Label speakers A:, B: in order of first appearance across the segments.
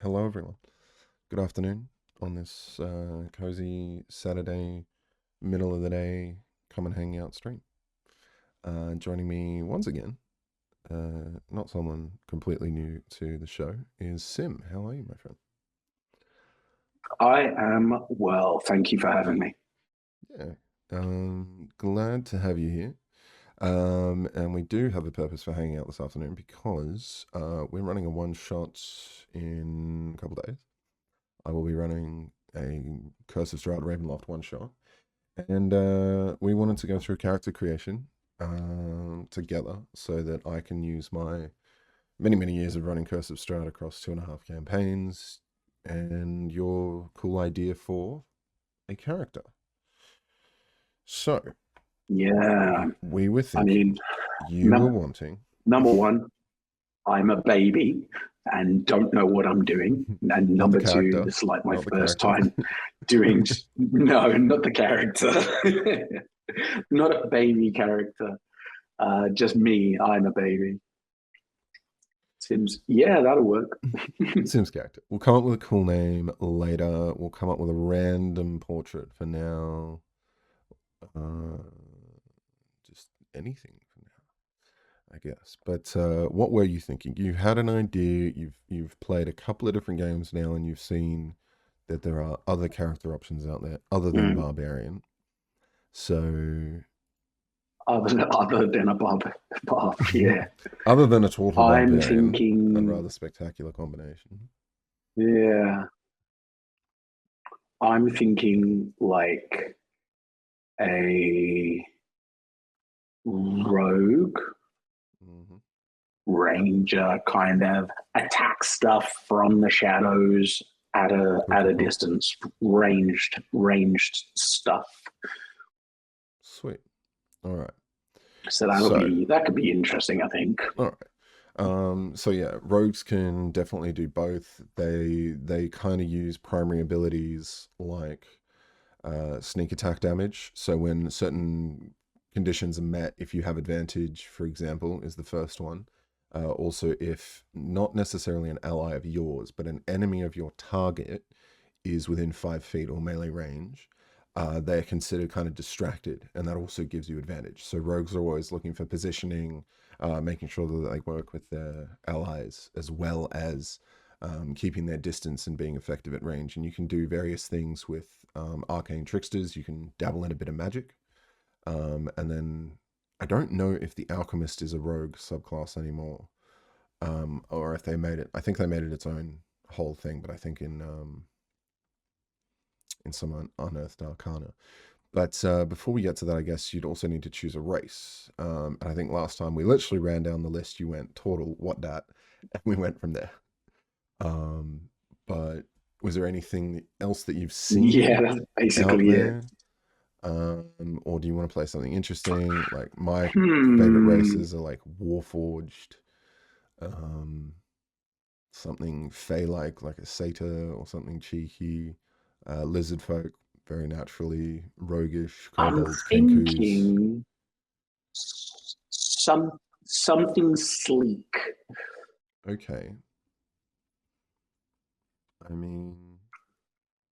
A: Hello, everyone. Good afternoon on this cozy Saturday, middle of the day, come and hang out stream. Joining me once again, not someone completely new to the show, is Sim. How are you, my friend?
B: I am well. Thank you for having me.
A: Yeah, glad to have you here. And we do have a purpose for hanging out this afternoon because we're running a one shot in a couple days. I will be running a Curse of Strahd Ravenloft one shot. And we wanted to go through character creation together so that I can use my many, many years of running Curse of Strahd across 2.5 campaigns and your cool idea for a character. So,
B: Yeah.
A: we were
B: I mean,
A: thinking you were
B: num-
A: wanting.
B: number one, I'm a baby and don't know what I'm doing. And
A: Not the
B: number two,
A: character,
B: this is like my
A: not the
B: first
A: character.
B: time doing, no, not the character. Not a baby character. Just me. I'm a baby. Seems, yeah, that'll work.
A: Sims character. We'll come up with a cool name later. We'll come up with a random portrait for now. Uh, just anything for now, I guess. But what were you thinking? You had an idea. You've played a couple of different games now, and you've seen that there are other character options out there other than
B: Mm.
A: barbarian. So
B: Other than a barb, yeah.
A: other than a total
B: I'm
A: barbarian, a
B: thinking,
A: rather spectacular combination.
B: yeah, I'm thinking like a rogue
A: Hmm.
B: ranger kind of attack stuff from the shadows at a
A: Cool,
B: at
A: cool,
B: a
A: cool.
B: distance, ranged stuff.
A: Sweet. All right.
B: So
A: So
B: that could be interesting, I think.
A: all right. So yeah, rogues can definitely do both. They kind of use primary abilities like sneak attack damage. So when certain conditions are met, if you have advantage, for example, is the first one. Also, if not necessarily an ally of yours, but an enemy of your target is within 5 feet or melee range, they're considered kind of distracted, and that also gives you advantage. So rogues are always looking for positioning, making sure that they work with their allies as well as keeping their distance and being effective at range. And you can do various things with arcane tricksters. You can dabble in a bit of magic, and then I don't know if the alchemist is a rogue subclass anymore, or if they made it. I think they made it its own whole thing, but I think in some unearthed arcana. But before we get to that, I guess you'd also need to choose a race. And I think last time we literally ran down the list. You went total what dat, and we went from there. Um, but was there anything else that you've
B: Yeah,
A: seen
B: that's
A: out
B: basically it.
A: there? Or do you want to play something interesting? Like my favorite
B: Hmm.
A: races are like Warforged, um, something Fey like a satyr or something cheeky, lizard folk, very naturally roguish,
B: I'm
A: kobolds, kenkus.
B: thinking some something sleek,
A: Okay, I mean,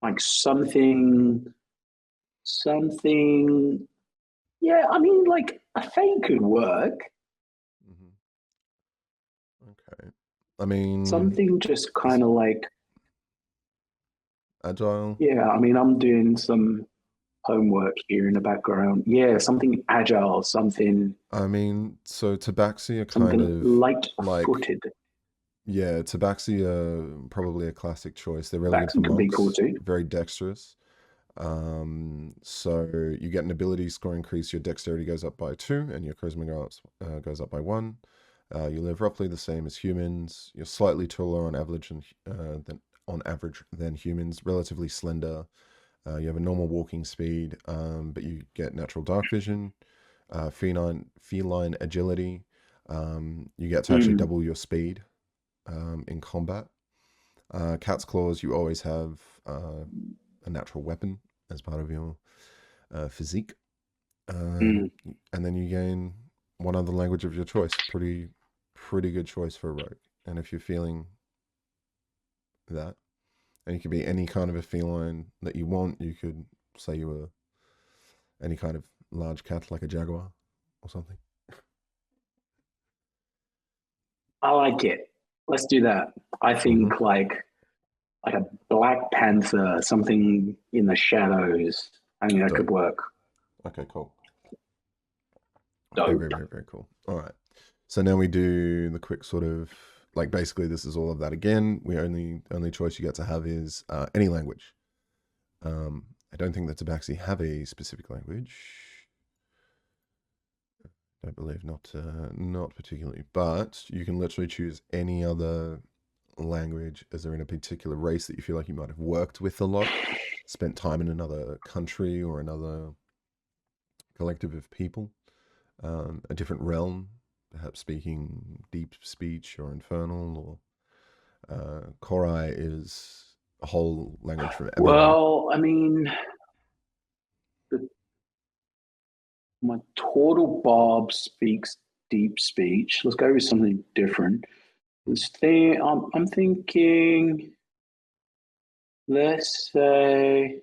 B: like something. Yeah, I mean, like a fake could work.
A: mhm, okay. I mean,
B: Something just
A: is
B: kind of like,
A: agile.
B: yeah, I mean, I'm doing some homework here in the background. Yeah, something agile,
A: I mean, so Tabaxi are kind
B: something
A: of
B: light
A: like,
B: footed.
A: yeah, Tabaxi are probably a classic choice. They're really good for
B: Baxi could be cool
A: monks,
B: too.
A: very dexterous. So you get an ability score increase. Your dexterity goes up by 2, and your charisma goes up by 1. You live roughly the same as humans. You're slightly taller on average than humans. Relatively slender. You have a normal walking speed, but you get natural dark vision, feline agility. You get to actually
B: Mm,
A: double your speed in combat. Cat's claws. You always have a natural weapon as part of your physique,
B: mm.
A: and then you gain one other language of your choice. Pretty good choice for a rogue. And if you're feeling that. And you could be any kind of a feline that you want. You could say you were any kind of large cat like a jaguar or something.
B: I like it. Let's do that. I
A: Hmm.
B: think like a Black Panther, something in the shadows. I think that could
A: Dope.
B: work.
A: Okay, cool. Very,
B: Dope.
A: very, very, very cool. All right. So now we do the quick sort of like basically this is all of that again. We only choice you get to have is any language. I don't think that Tabaxi have a specific language. I believe not particularly, but you can literally choose any other language. Is there in a particular race that you feel like you might have worked with a lot, spent time in another country or another collective of people, a different realm, perhaps speaking deep speech or infernal, or Korai is a whole language from everyone.
B: Well, I mean, the, my turtle Bob speaks deep speech. Let's go with something different. This thing, I'm thinking, let's say,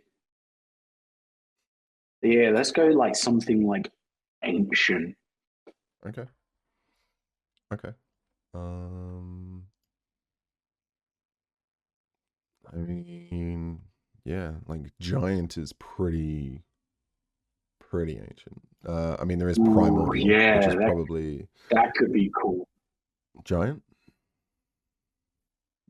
B: yeah, let's go like something like ancient.
A: Okay, okay. Um, I mean, yeah, like giant is pretty ancient. I mean, there is
B: Ooh,
A: primordial, which
B: yeah,
A: is probably
B: that could be cool.
A: giant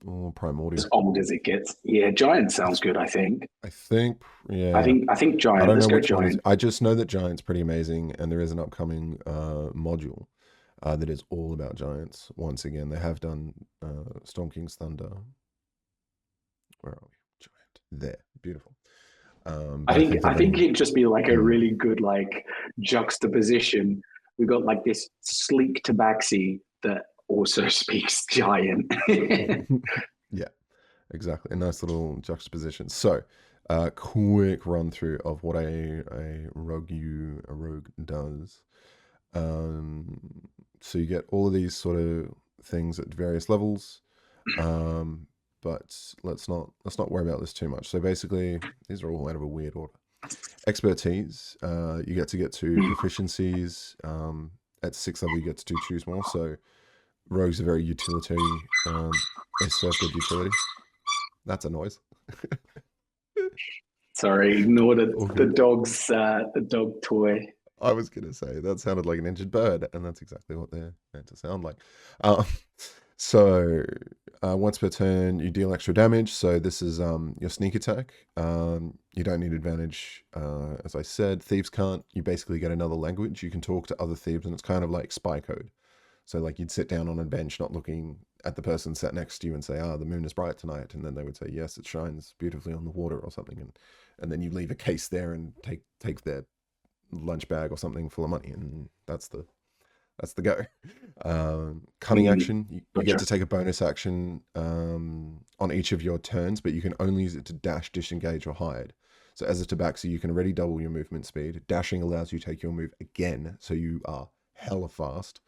A: or
B: As
A: primordial.
B: old as it gets. Yeah, giant sounds
A: It's,
B: good, I think.
A: I think,
B: I
A: yeah.
B: think I think
A: I
B: giant.
A: don't
B: Let's
A: know
B: go
A: which one is.
B: giant.
A: I just know that giant's pretty amazing, and there is an upcoming module that is all about giants. Once again, they have done Storm King's Thunder. Where are we? Giant. There, beautiful. But I think that
B: I think
A: they.
B: it'd just be like a
A: Mm.
B: really good like juxtaposition. We've got like this sleek tabaxi that also speaks giant.
A: Yeah, exactly. A nice little juxtaposition. So, quick run through of what a rogue does. Um, so you get all of these sort of things at various levels. Um, but let's not worry about this too much. So basically, these are all out of a weird order. Expertise, you get to proficiencies. At sixth level, you get to choose more. So rogues are very utilitarian. They serve good utility. That's a noise.
B: Sorry, ignore
A: All good.
B: the dog toy.
A: I was gonna say that sounded like an injured bird, and that's exactly what they're meant to sound like. Um, so once per turn, you deal extra damage. So this is your sneak attack. You don't need advantage, as I said. Thieves can't. You basically get another language. You can talk to other thieves, and it's kind of like spy code. So like you'd sit down on a bench, not looking at the person sat next to you, and say, "Ah, the moon is bright tonight," and then they would say, "Yes, it shines beautifully on the water," or something, and then you leave a case there and take their lunch bag or something full of money, and that's the go. Cunning action, you get
B: Gotcha.
A: to take a bonus action on each of your turns, but you can only use it to dash, disengage, or hide. So as a tabaxi, you can already double your movement speed. Dashing allows you to take your move again, so you are hella fast.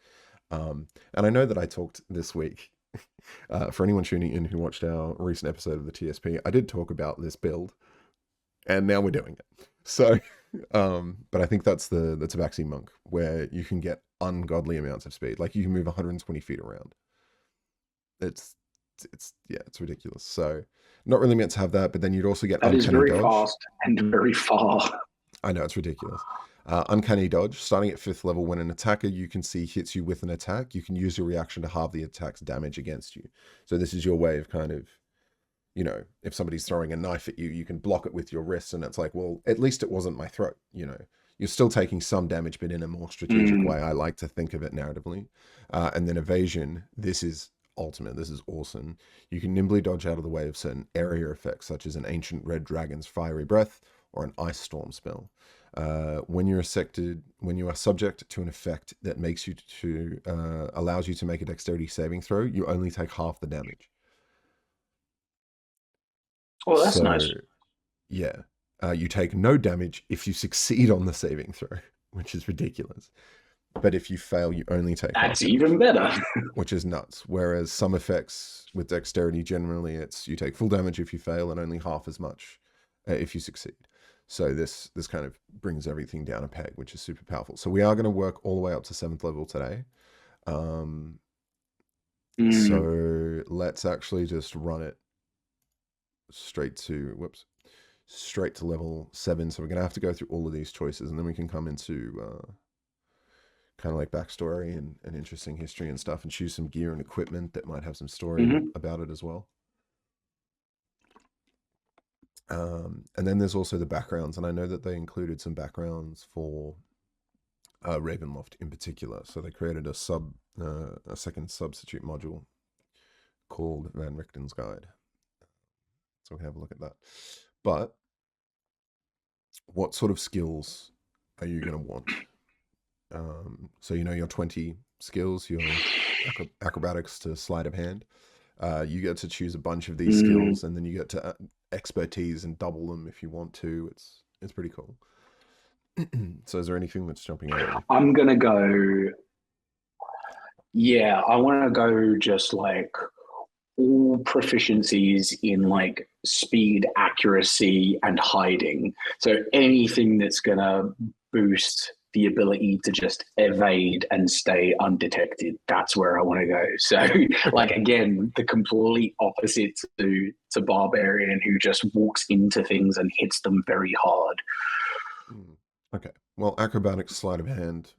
A: And I know that I talked this week. For anyone tuning in who watched our recent episode of the TSP, I did talk about this build, and now we're doing it. So, but I think that's the Tabaxi monk, where you can get ungodly amounts of speed. Like you can move 120 feet around. It's it's ridiculous. So, not really meant to have that, but then you'd also get
B: That is
A: uncanny
B: very
A: dodge.
B: fast and very far.
A: I know it's ridiculous. Uncanny dodge, starting at fifth level, when an attacker you can see hits you with an attack, you can use your reaction to halve the attack's damage against you. So this is your way of kind of, if somebody's throwing a knife at you, you can block it with your wrists, and it's like, well, at least it wasn't my throat. You're still taking some damage, but in a more strategic
B: Mm.
A: way. I like to think of it narratively. And then evasion. This is ultimate. This is awesome. You can nimbly dodge out of the way of certain area effects, such as an ancient red dragon's fiery breath or an ice storm spell. When you are subject to an effect that makes you to allows you to make a dexterity saving throw, you only take half the damage.
B: Oh, that's
A: So
B: nice.
A: yeah, you take no damage if you succeed on the saving throw, which is ridiculous. but if you fail, you only take half
B: That's
A: damage,
B: even better.
A: which is nuts. Whereas some effects with dexterity, generally, it's you take full damage if you fail and only half as much if you succeed. So this kind of brings everything down a peg, which is super powerful. So we are going to work all the way up to 7th level today. Um,
B: Mm,
A: so let's actually just run it straight to straight to level 7. So we're going to have to go through all of these choices, and then we can come into kind of like backstory and interesting history and stuff, and choose some gear and equipment that might have some story
B: mhm,
A: about it as well. And then there's also the backgrounds, and I know that they included some backgrounds for Ravenloft in particular. So they created a second substitute module called Van Richten's Guide. So we can have a look at that. But what sort of skills are you going to want? So you know your 20 skills, your acrobatics to sleight of hand. You get to choose a bunch of these
B: mm.
A: skills, and then you get to expertise and double them if you want to. It's pretty cool. So is there anything that's jumping out at you?
B: I'm gonna go. Yeah, I want to go just like all proficiencies in like speed, accuracy, and hiding. So anything that's gonna boost the ability to just evade and stay undetected. That's where I want to go. So,
A: Okay.
B: like again, the complete opposite to barbarian who just walks into things and hits them very hard.
A: Mm. Okay. Well, acrobatics, sleight of hand,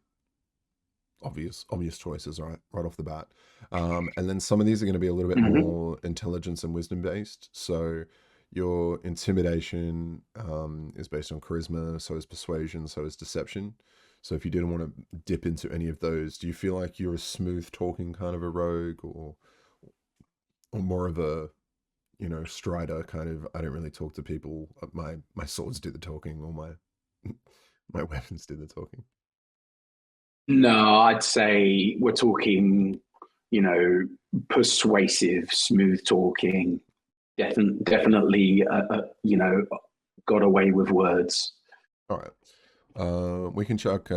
A: obvious choices right off the bat. And then some of these are going to be a little bit
B: Mm-hmm.
A: more intelligence and wisdom based. So your intimidation is based on charisma, so is persuasion, so is deception. So if you didn't want to dip into any of those, do you feel like you're a smooth talking kind of a rogue, or more of a strider kind of? I don't really talk to people. My swords do the talking, or my my weapons do the talking.
B: No, I'd say we're talking, you know, persuasive, smooth talking. Definitely, got away with words.
A: All right. We can chuck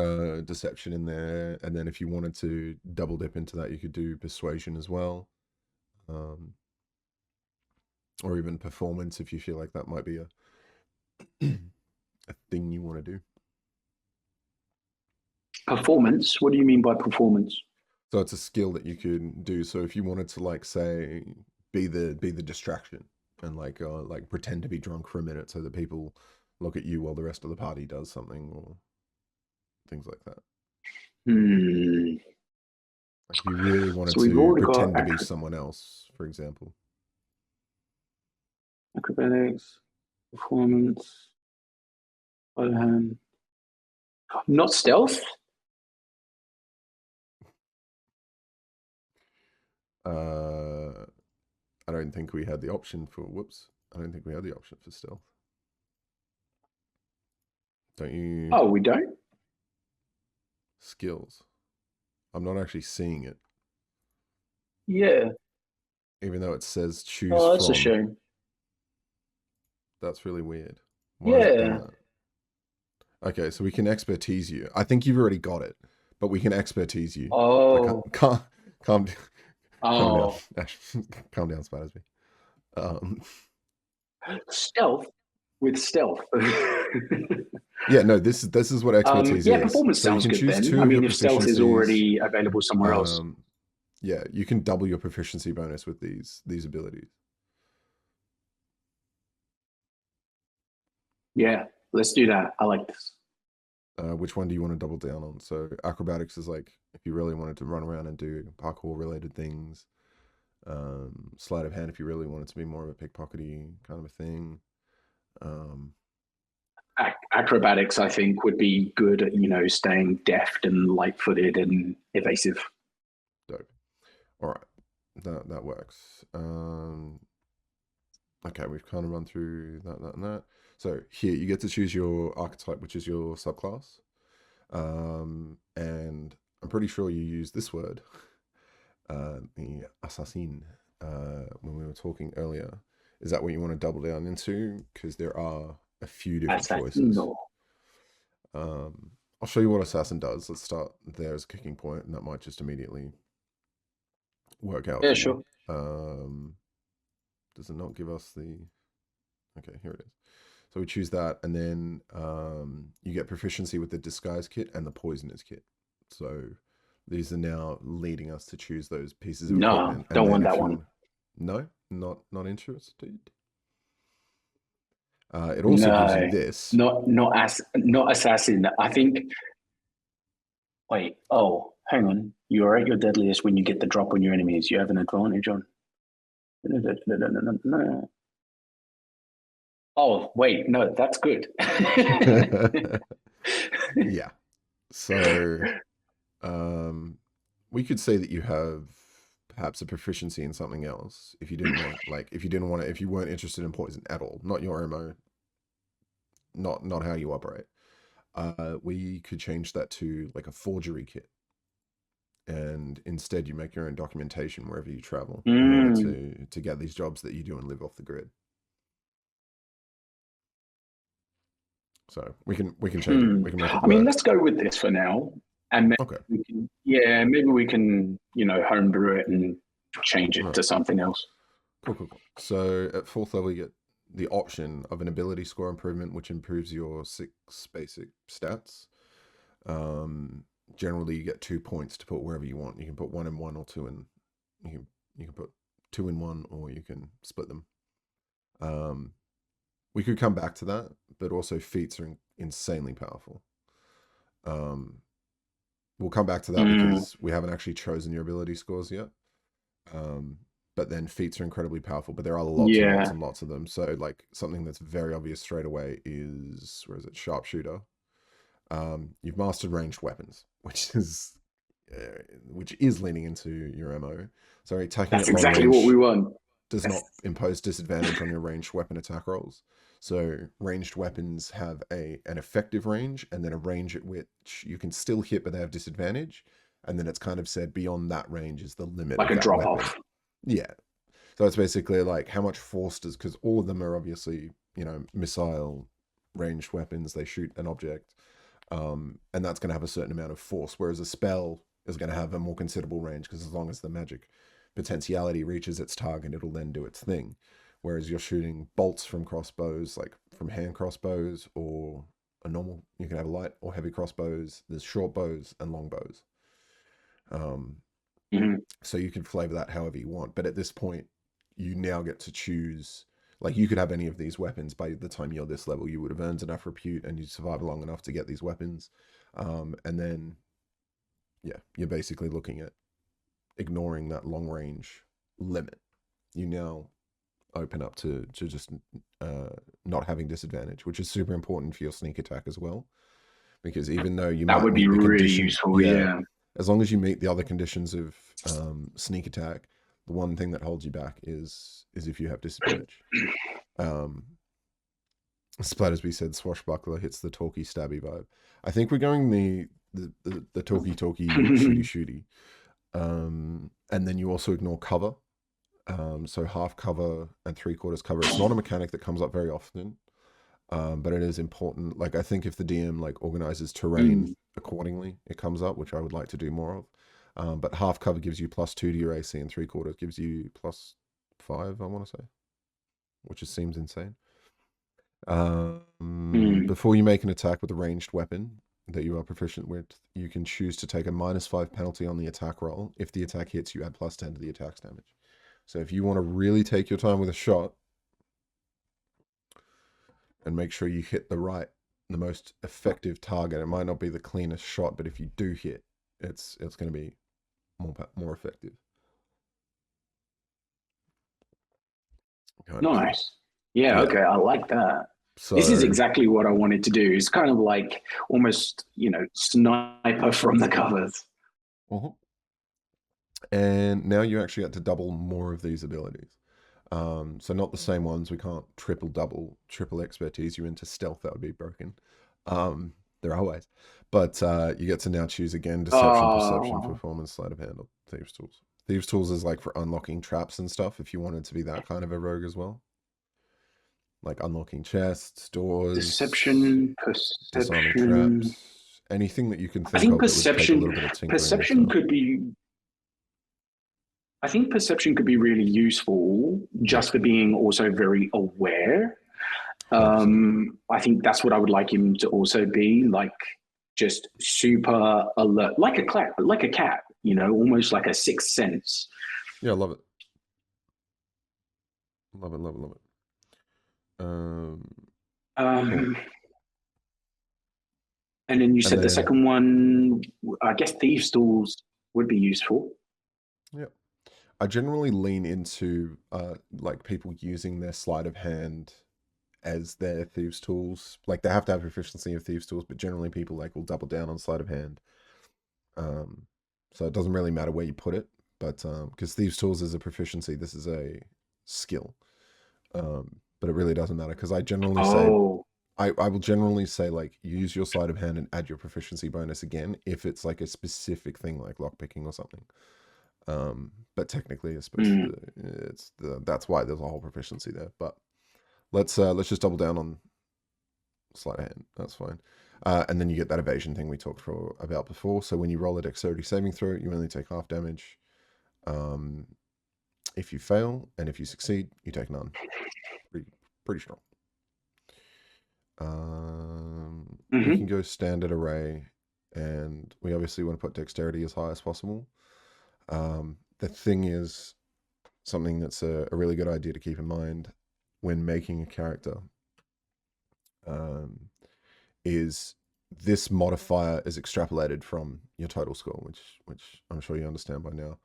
A: deception in there, and then if you wanted to double dip into that, you could do persuasion as well, um, or even performance if you feel like that might be a a thing you want to do.
B: Performance? What do you mean by performance?
A: So it's a skill that you could do. So if you wanted to like say be the distraction and like pretend to be drunk for a minute so that people look at you while the rest of the party does something or things like that.
B: Hmm.
A: Like if you really wanted
B: So we've
A: to
B: already got
A: pretend to be someone else, for example.
B: acrobatics, performance, not stealth.
A: Uh, I don't think we had the option for whoops. I don't think we had the option for stealth. Don't you?
B: Oh, we don't.
A: Skills. I'm not actually seeing it,
B: Yeah.
A: even though it says choose
B: Oh, that's a
A: from.
B: shame.
A: That's really weird. Why has it done
B: Yeah.
A: that? Okay, so we can expertise you. I think you've already got it, but we can expertise you. So
B: Oh.
A: calm, calm down,
B: Oh.
A: calm down, Spidersby. Um,
B: Stealth with stealth.
A: yeah, no, this is what expertise
B: Yeah,
A: is.
B: performance
A: So you
B: sounds
A: can
B: good
A: choose
B: then.
A: two
B: I
A: of your
B: mean, if stealth is
A: proficiencies.
B: already available somewhere else.
A: Um, yeah, you can double your proficiency bonus with these abilities.
B: Yeah, let's do that. I like this.
A: Which one do you want to double down on? So acrobatics is like if you really wanted to run around and do parkour related things. Sleight of hand if you really wanted to be more of a pickpockety kind of a thing. Um,
B: Acrobatics, I think, would be good at, staying deft and light footed and evasive.
A: Dope. All right, that works. Okay, we've kind of run through that and that. So here you get to choose your archetype, which is your subclass. And I'm pretty sure you use this word, the assassin, when we were talking earlier. Is that what you want to double down into? Because there are a few different choices.
B: Assassino.
A: Um, I'll show you what assassin does. Let's start there as a kicking point, and that might just immediately work out
B: Yeah,
A: for you.
B: sure.
A: Um, does it not give us the? Okay, here it is. So we choose that, and then you get proficiency with the disguise kit and the poisoners kit. So these are now leading us to choose those pieces of
B: No,
A: equipment, and
B: don't
A: then
B: want
A: if
B: that
A: you
B: one.
A: want, no, not interested. It also gives you
B: No,
A: this.
B: not assassin. I think. Wait. Oh, hang on. You are at your deadliest when you get the drop on your enemies. You have an advantage on. Oh, wait. No, that's good.
A: Yeah. So we could say that you have perhaps a proficiency in something else if you didn't want, like, if you didn't want to, if you weren't interested in poison at all, not your MO, not how you operate. We could change that to like a forgery kit, and instead you make your own documentation wherever you travel in order
B: Mm,
A: to get these jobs that you do and live off the grid. So we can change it.
B: hmm.
A: We can make it
B: I mean,
A: work.
B: let's go with this for now, and maybe
A: Okay.
B: we can. Yeah, maybe we can. Homebrew it and change
A: All
B: it
A: right.
B: to something else.
A: Cool. So at fourth level, you get the option of an ability score improvement, which improves your 6 basic stats. Um, Generally, you get 2 points to put wherever you want. You can put one in one or two in. You can put two in one, or you can split them. Um, we could come back to that, but also feats are insanely powerful. Um, we'll come back to that
B: Mm,
A: because we haven't actually chosen your ability scores yet. Um, but then feats are incredibly powerful, but there are lots and lots
B: yeah,
A: and lots of them. So like something that's very obvious straight away is, where is it? Sharpshooter. You've mastered ranged weapons, which is leaning into your MO. So attacking
B: that's
A: at long
B: exactly what we
A: range
B: want.
A: does
B: That's,
A: not impose disadvantage on your ranged weapon attack rolls. So ranged weapons have an effective range and then a range at which you can still hit, but they have disadvantage. And then it's kind of said beyond that range is the limit
B: like
A: of
B: a
A: that
B: drop
A: weapon.
B: off.
A: Yeah. So it's basically like how much force does, because all of them are obviously, missile ranged weapons, they shoot an object. And that's going to have a certain amount of force, whereas a spell is going to have a more considerable range because as long as the magic potentiality reaches its target, it'll then do its thing. Whereas you're shooting bolts from crossbows, like from hand crossbows, or a normal, you can have light or heavy crossbows. There's short bows and long bows. Um,
B: Mhm.
A: so you can flavor that however you want. But at this point, you now get to choose. Like you could have any of these weapons by the time you're this level. You would have earned enough repute and you survive long enough to get these weapons. And then, yeah, you're basically looking at ignoring that long range limit. You now open up to just uh, not having disadvantage, which is super important for your sneak attack as well. Because even though you
B: That
A: might
B: would be
A: meet the
B: really
A: condition,
B: useful.
A: yeah,
B: Yeah,
A: as long as you meet the other conditions of sneak attack, the one thing that holds you back is if you have disadvantage. Um, Splatters, we said swashbuckler hits the talky stabby vibe. I think we're going the talky shooty shooty. And then you also ignore cover. So half cover and three-quarters cover. It's not a mechanic that comes up very often, but it is important. Like I think if the DM like organizes terrain
B: Mm.
A: accordingly, it comes up, which I would like to do more of. But half cover gives you +2 to your AC, and three-quarters gives you +5. I want to say, which just seems insane.
B: Mm.
A: Before you make an attack with a ranged weapon that you are proficient with, you can choose to take a -5 penalty on the attack roll. If the attack hits, you add +10 to the attack's damage. So if you want to really take your time with a shot and make sure you hit the most effective target, it might not be the cleanest shot, but if you do hit, it's going to be more effective, kind of thing.
B: Nice. Yeah.
A: Yeah.
B: Okay. I like that. This is
A: So,
B: exactly what I wanted to do. It's kind of like almost, sniper from the covers.
A: mhm. And now you actually get to double more of these abilities. So not the same ones. We can't triple expertise you into stealth. That would be broken. There are ways, but you get to now choose again: deception, perception,
B: Oh,
A: performance, sleight of hand, or thieves tools. Thieves tools is like for unlocking traps and stuff. If you wanted to be that kind of a rogue as well, like unlocking chests, doors,
B: deception,
A: disarming
B: perception.
A: traps, Anything that you can
B: I
A: think
B: think
A: of that would take a
B: perception
A: little bit of tinkering and
B: perception
A: stuff.
B: could be I think perception could be really useful
A: Yeah,
B: just for being also very aware.
A: 100%.
B: I think that's what I would like him to also be, like just super alert, like a cat, almost like a sixth sense.
A: Yeah, I love it. Love it, love it, love it. Cool.
B: Um, and then you
A: And
B: said the
A: then,
B: second one, I guess thieves' tools would be useful.
A: yeah, I generally lean into like people using their sleight of hand as their thieves tools. Like they have to have proficiency of thieves tools, but generally people like will double down on sleight of hand. Um, so it doesn't really matter where you put it, but because thieves tools is a proficiency, this is a skill. But it really doesn't matter because I generally say
B: Oh,
A: I will generally say like use your sleight of hand and add your proficiency bonus again if it's like a specific thing like lockpicking or something. But technically it's supposed
B: mm,
A: to it's the that's why there's a whole proficiency there. But let's just double down on sleight of hand. That's fine. And then you get that evasion thing we talked about before. So when you roll a dexterity saving throw, you only take half damage. Um, if you fail, and if you succeed, you take none. Pretty, pretty strong. We can
B: hmm
A: go standard array, and we obviously want to put dexterity as high as possible. The thing is, something that's a really good idea to keep in mind when making a character um, is this modifier is extrapolated from your total score, which I'm sure you understand by now.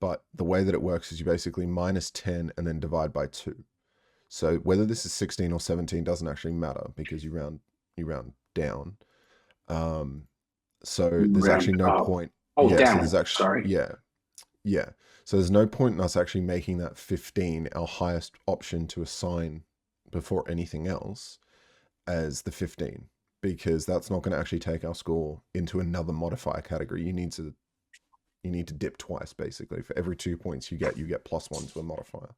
A: But the way that it works is you basically minus 10 and then divide by 2. So whether this is 16 or 17 doesn't actually matter because you round down. Um, so there's
B: round
A: actually no
B: up.
A: point.
B: Oh,
A: Yeah, so there's
B: down.
A: actually
B: Sorry.
A: yeah. So there's no point in us actually making that 15 our highest option to assign before anything else as the 15 because that's not going to actually take our score into another modifier category. You need to dip twice basically. For every 2 points you get plus 1 to a modifier.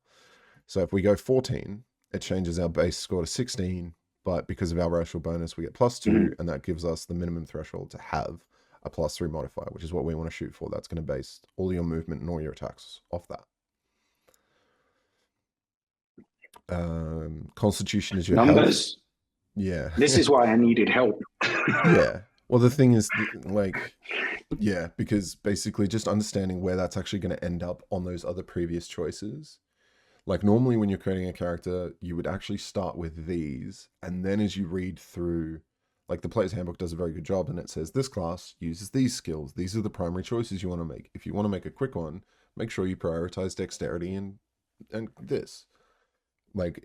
A: So if we go 14, it changes our base score to 16, but because of our racial bonus, we get plus 2,
B: Mhm.
A: and that gives us the minimum threshold to have a plus 3 modifier, which is what we want to shoot for. That's going to base all your movement and all your attacks off that. Constitution is your health.
B: Numbers.
A: Yeah.
B: This is why I needed help.
A: Yeah. Well, the thing is, like, yeah, because basically just understanding where that's actually going to end up on those other previous choices. Like normally when you're creating a character, you would actually start with these, and then as you read through, like the player's handbook does a very good job, and it says this class uses these skills. These are the primary choices you want to make. If you want to make a quick one, make sure you prioritize dexterity and this. Like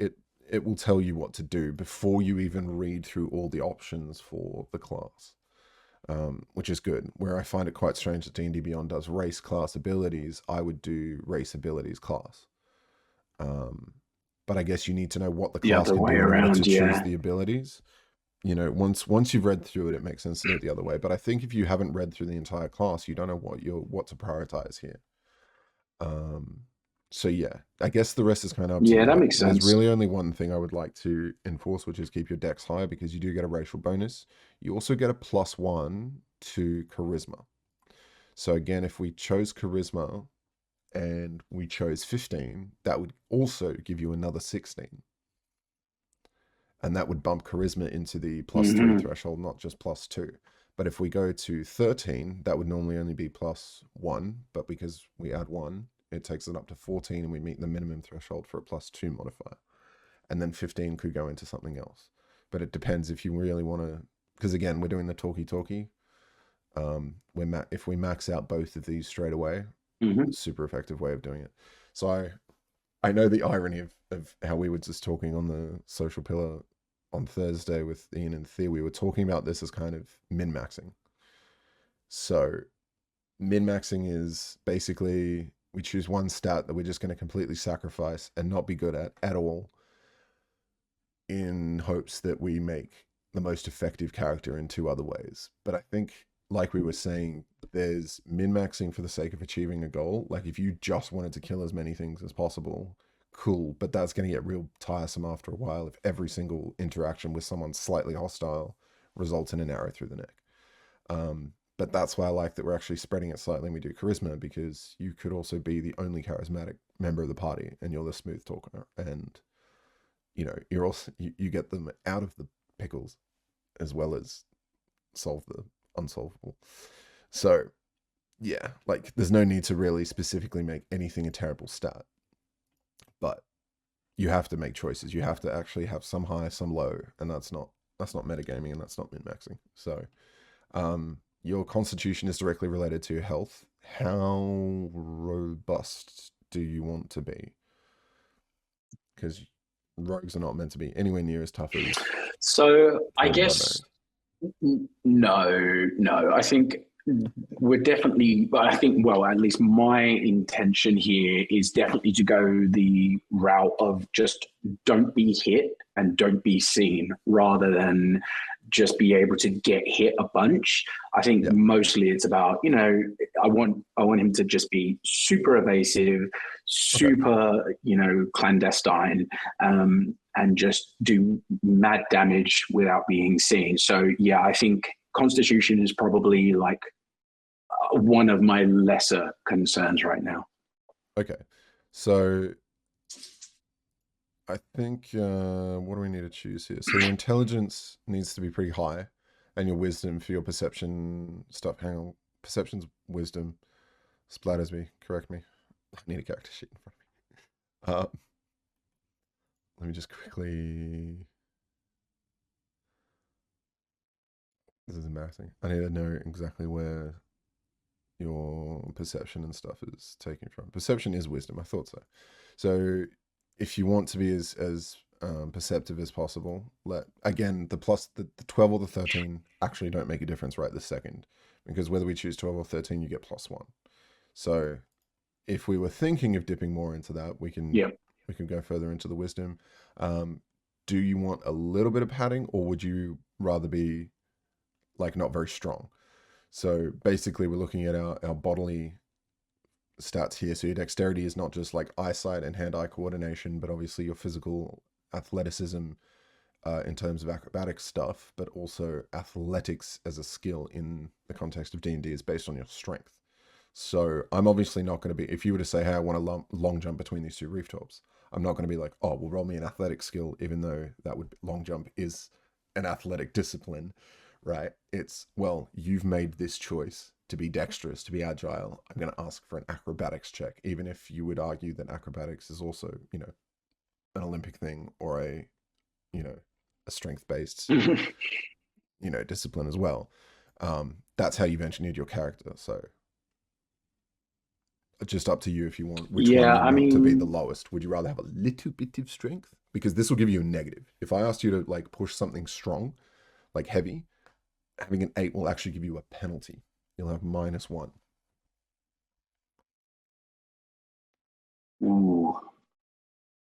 A: it will tell you what to do before you even read through all the options for the class. Which is good. Where I find it quite strange that D&D Beyond does race class abilities, I would do race abilities class. Um, but I guess you need to know what the
B: The
A: class
B: other
A: can
B: way
A: do in order to
B: around,
A: choose
B: yeah.
A: the abilities. Once you've read through it, it makes sense to do it the other way. But I think if you haven't read through the entire class, you don't know what to prioritize here. Um, so yeah, I guess the rest is kind of up to
B: Yeah,
A: you.
B: that makes
A: There's
B: sense.
A: really only one thing I would like to enforce, which is keep your dex high because you do get a racial bonus. You also get a +1 to charisma. So again, if we chose charisma and we chose 15, that would also give you another 16. And that would bump charisma into the +3
B: hmm
A: threshold, not just +2. But if we go to 13, that would normally only be +1, but because we add 1, it takes it up to 14 and we meet the minimum threshold for a +2 modifier. And then 15 could go into something else. But it depends if you really want to, because again, we're doing the talkie-talkie. If we max out both of these straight away,
B: hmm
A: super effective way of doing it. So I know the irony of how we were just talking on the social pillar on Thursday with Ian and Thea. We were talking about this as kind of min maxing. So min maxing is basically we choose one stat that we're just going to completely sacrifice and not be good at all in hopes that we make the most effective character in two other ways. But I think, like we were saying, there's min maxing for the sake of achieving a goal. Like if you just wanted to kill as many things as possible, cool. But that's going to get real tiresome after a while if every single interaction with someone slightly hostile results in an arrow through the neck. But that's why I like that we're actually spreading it slightly and we do charisma, because you could also be the only charismatic member of the party and you're the smooth talker. And, you're also, you get them out of the pickles as well as solve the unsolvable. So, yeah, like there's no need to really specifically make anything a terrible stat, but you have to make choices. You have to actually have some high, some low, and that's not metagaming and that's not min maxing. So, your constitution is directly related to your health. How robust do you want to be? Because rogues are not meant to be anywhere near as tough as
B: So I
A: dwarves and
B: guess
A: barbarians.
B: no, no. I think we're definitely, but I think, well, at least my intention here is definitely to go the route of just don't be hit and don't be seen rather than just be able to get hit a bunch. I think
A: Yeah.
B: mostly it's about, I want him to just be super evasive,
A: Okay.
B: super, clandestine, and just do mad damage without being seen. So yeah, I think Constitution is probably like one of my lesser concerns right now.
A: Okay. So I think what do we need to choose here? So your intelligence needs to be pretty high, and your wisdom for your perception stuff. Hang on, perception's wisdom splatters me. Correct me. I need a character sheet in front of me. Let me just quickly. This is embarrassing. I need to know exactly where your perception and stuff is taken from. Perception is wisdom. I thought so. So if you want to be as perceptive as possible, let again the 12 or the 13 actually don't make a difference right this second, because whether we choose 12 or 13, you get +1. So if we were thinking of dipping more into that,
B: Yeah.
A: we can go further into the wisdom. Do you want a little bit of padding, or would you rather be like not very strong? So basically, we're looking at our bodily stats here. So your dexterity is not just like eyesight and hand-eye coordination, but obviously your physical athleticism in terms of acrobatic stuff, but also athletics as a skill in the context of D&D is based on your strength. So I'm obviously not going to be, if you were to say, hey, I want to long jump between these two rooftops, I'm not going to be like, oh, well, roll me an athletic skill, even though long jump is an athletic discipline, right? It's, well, you've made this choice to be dexterous, to be agile. I'm going to ask for an acrobatics check, even if you would argue that acrobatics is also, an Olympic thing or a strength based, discipline as well. That's how you've engineered your character. So just up to you if you want which one
B: Yeah,
A: you
B: I
A: want to be the
B: mean,
A: lowest. Would you rather have a little bit of strength? Because this will give you a negative. If I asked you to like push something strong, like heavy, having an 8 will actually give you a penalty. You'll have -1.
B: ooh,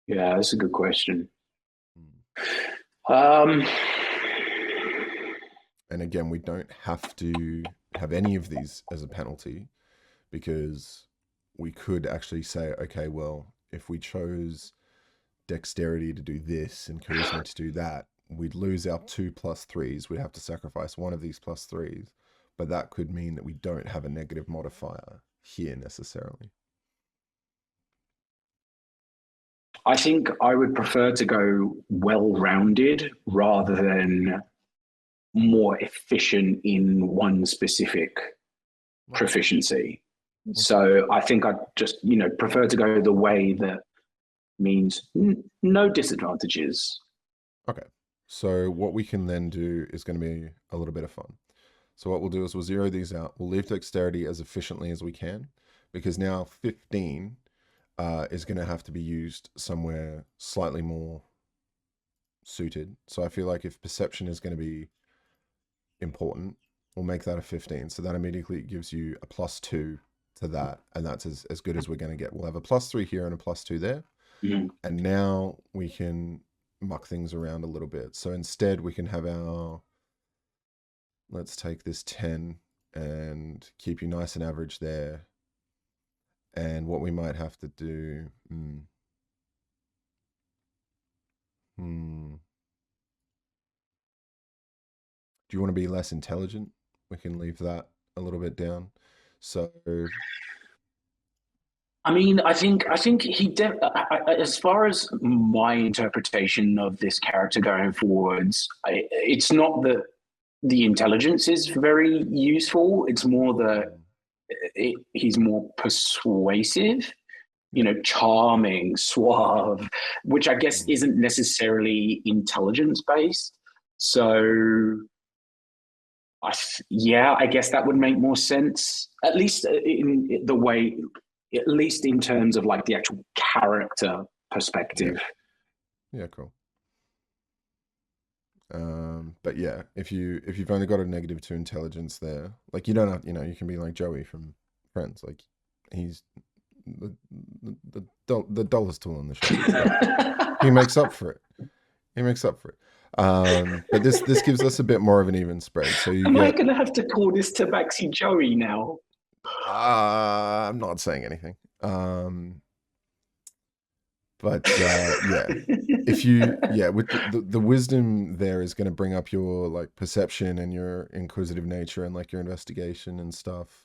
B: yeah, that's a good question.
A: Hmm.
B: Um,
A: And again, we don't have to have any of these as a penalty, because we could actually say, okay, well, if we chose dexterity to do this and charisma to do that, we'd lose our 2 +3s. We'd have to sacrifice one of these +3s, but that could mean that we don't have a negative modifier here necessarily.
B: I think I would prefer to go well-rounded rather than more efficient in one specific
A: Okay.
B: proficiency.
A: Okay.
B: So I think I'd just, prefer to go the way that means no disadvantages.
A: Okay. So what we can then do is going to be a little bit of fun. So what we'll do is we'll zero these out. We'll leave dexterity as efficiently as we can, because now 15 is going to have to be used somewhere slightly more suited. So I feel like if perception is going to be important, we'll make that a 15. So that immediately gives you a +2 to that. And that's as good as we're going to get. We'll have a +3 here and a +2 there.
B: Mhm.
A: And now we can muck things around a little bit. So instead, we can have let's take this 10 and keep you nice and average there. And what we might have to do, do you want to be less intelligent leave that a little bit down. So
B: I mean, I think as far as my interpretation of this character going forwards, it's not that the intelligence is very useful. It's more that
A: mm,
B: he's more persuasive,
A: yeah,
B: charming, suave, which I guess
A: mm,
B: isn't necessarily intelligence based. So, yeah, I guess that would make more sense, at least in the way, at least in terms of like the actual character
A: yeah,
B: perspective.
A: yeah, cool. But yeah, if you've only got a -2 intelligence there, like you don't have, you can be like Joey from Friends, like he's the dullest tool in the shed, but he makes up for it. He makes up for it. But this gives us a bit more of an even spread. So you
B: Am I
A: get.
B: going to have to call this Tabaxi Joey now?
A: I'm not saying anything. But yeah, if you yeah with the wisdom there is going to bring up your like perception and your inquisitive nature and like your investigation and stuff.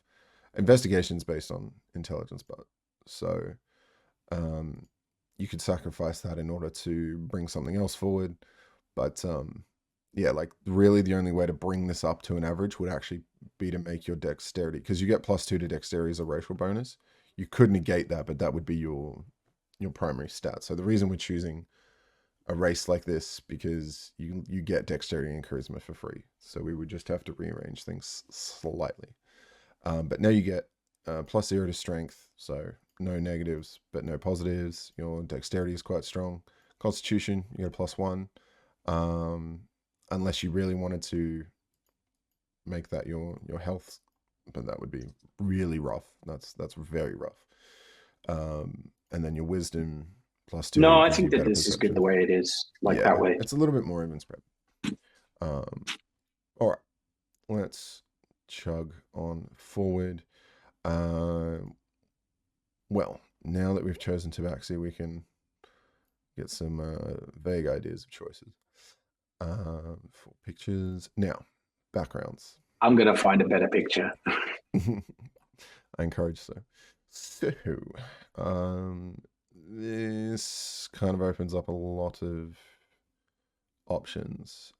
A: Investigation's based on intelligence, but so um you could sacrifice that in order to bring something else forward. But yeah, like really the only way to bring this up to an average would actually be to make your dexterity, because you get +2 to dexterity as a racial bonus. You could negate that, but that would be your primary stat. So the reason we're choosing a race like this, because you get dexterity and charisma for free. So we would just have to rearrange things slightly. But now you get +0 to strength, so no negatives, but no positives. Your dexterity is quite strong. Constitution, you get a +1. Um, Unless you really wanted to make that your health, but that would be really rough. That's very rough. And then your wisdom +2
B: No, I
A: gives
B: think
A: you
B: that
A: better
B: this is good the
A: perception.
B: way it is, like that
A: Yeah,
B: way.
A: it's a little bit more even spread. Um, all right, let's chug on forward. Um, well, now that we've chosen Tabaxi, we can get some vague ideas of choices. For pictures. Now, backgrounds.
B: I'm going to find a better picture.
A: I encourage so. So, um, this kind of opens up a lot of options.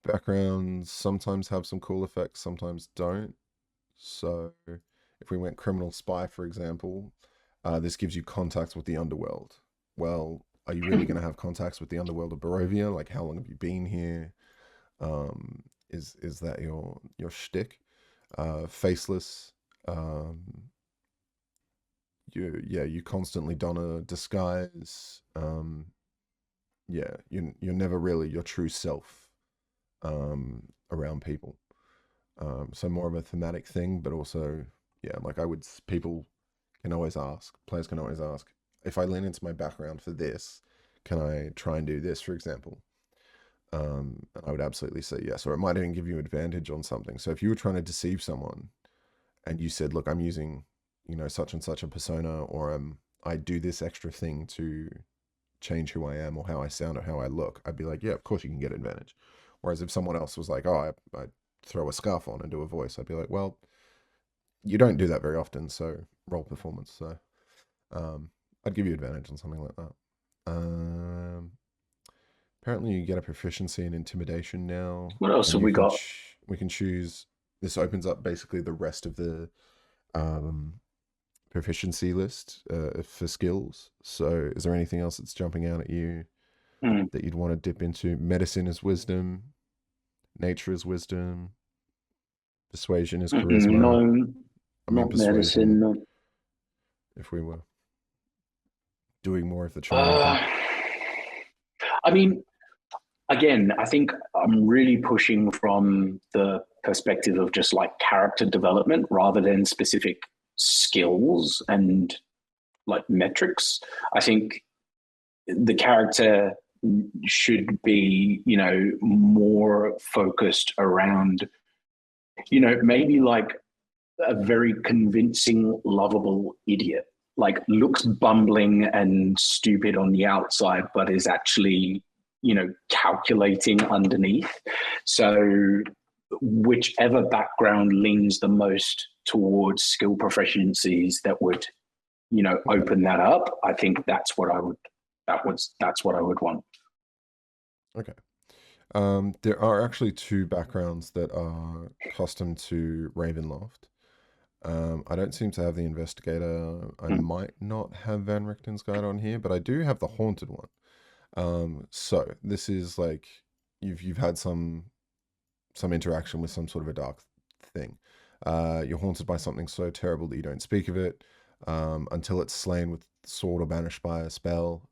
A: Backgrounds sometimes have some cool effects, sometimes don't. So, if we went criminal spy, for example, this gives you contacts with the underworld. Well, are you really going to have contacts with the underworld of Barovia? Like, how long have you been here? Is that your shtick? Faceless. Um, you constantly don a disguise. Yeah, you're never really your true self around people. So more of a thematic thing, but also yeah, like people can always ask, players can always ask, if I lean into my background for this, can I try and do this, for example? And I would absolutely say yes, or it might even give you advantage on something. So if you were trying to deceive someone and you said, look, I'm using, such and such a persona, or I do this extra thing to change who I am or how I sound or how I look, I'd be like, yeah, of course you can get advantage. Whereas if someone else was like, oh, I throw a scarf on and do a voice, I'd be like, well, you don't do that very often, so roll performance. So I'd give you advantage on something like that. Um, Apparently, you get a proficiency in intimidation now,
B: What else
A: and
B: have we got?
A: we can choose. This opens up basically the rest of the um, proficiency list for skills. So, is there anything else that's jumping out at you
B: Hmm.
A: that you'd want to dip into? Medicine is wisdom, nature is wisdom, persuasion is charisma.
B: No,
A: I mean,
B: not medicine.
A: persuasion,
B: Not,
A: if we were doing more of the charming thing.
B: uh, I mean, again, I think I'm really pushing from the perspective of just like character development rather than specific skills and like metrics. I think the character should be, more focused around, maybe like a very convincing, lovable idiot. Like looks bumbling and stupid on the outside, but is actually, calculating underneath. So whichever background leans the most towards skill proficiencies that would,
A: Okay.
B: open that up. I think that's what I would. That's what I would want.
A: Okay. There are actually two backgrounds that are custom to Ravenloft. I don't seem to have the Investigator. I
B: Mm.
A: might not have Van Richten's Guide on here, but I do have the Haunted one. So this is like you've had some interaction with some sort of a dark thing. You're haunted by something so terrible that you don't speak of it until it's slain with sword or banished by a spell.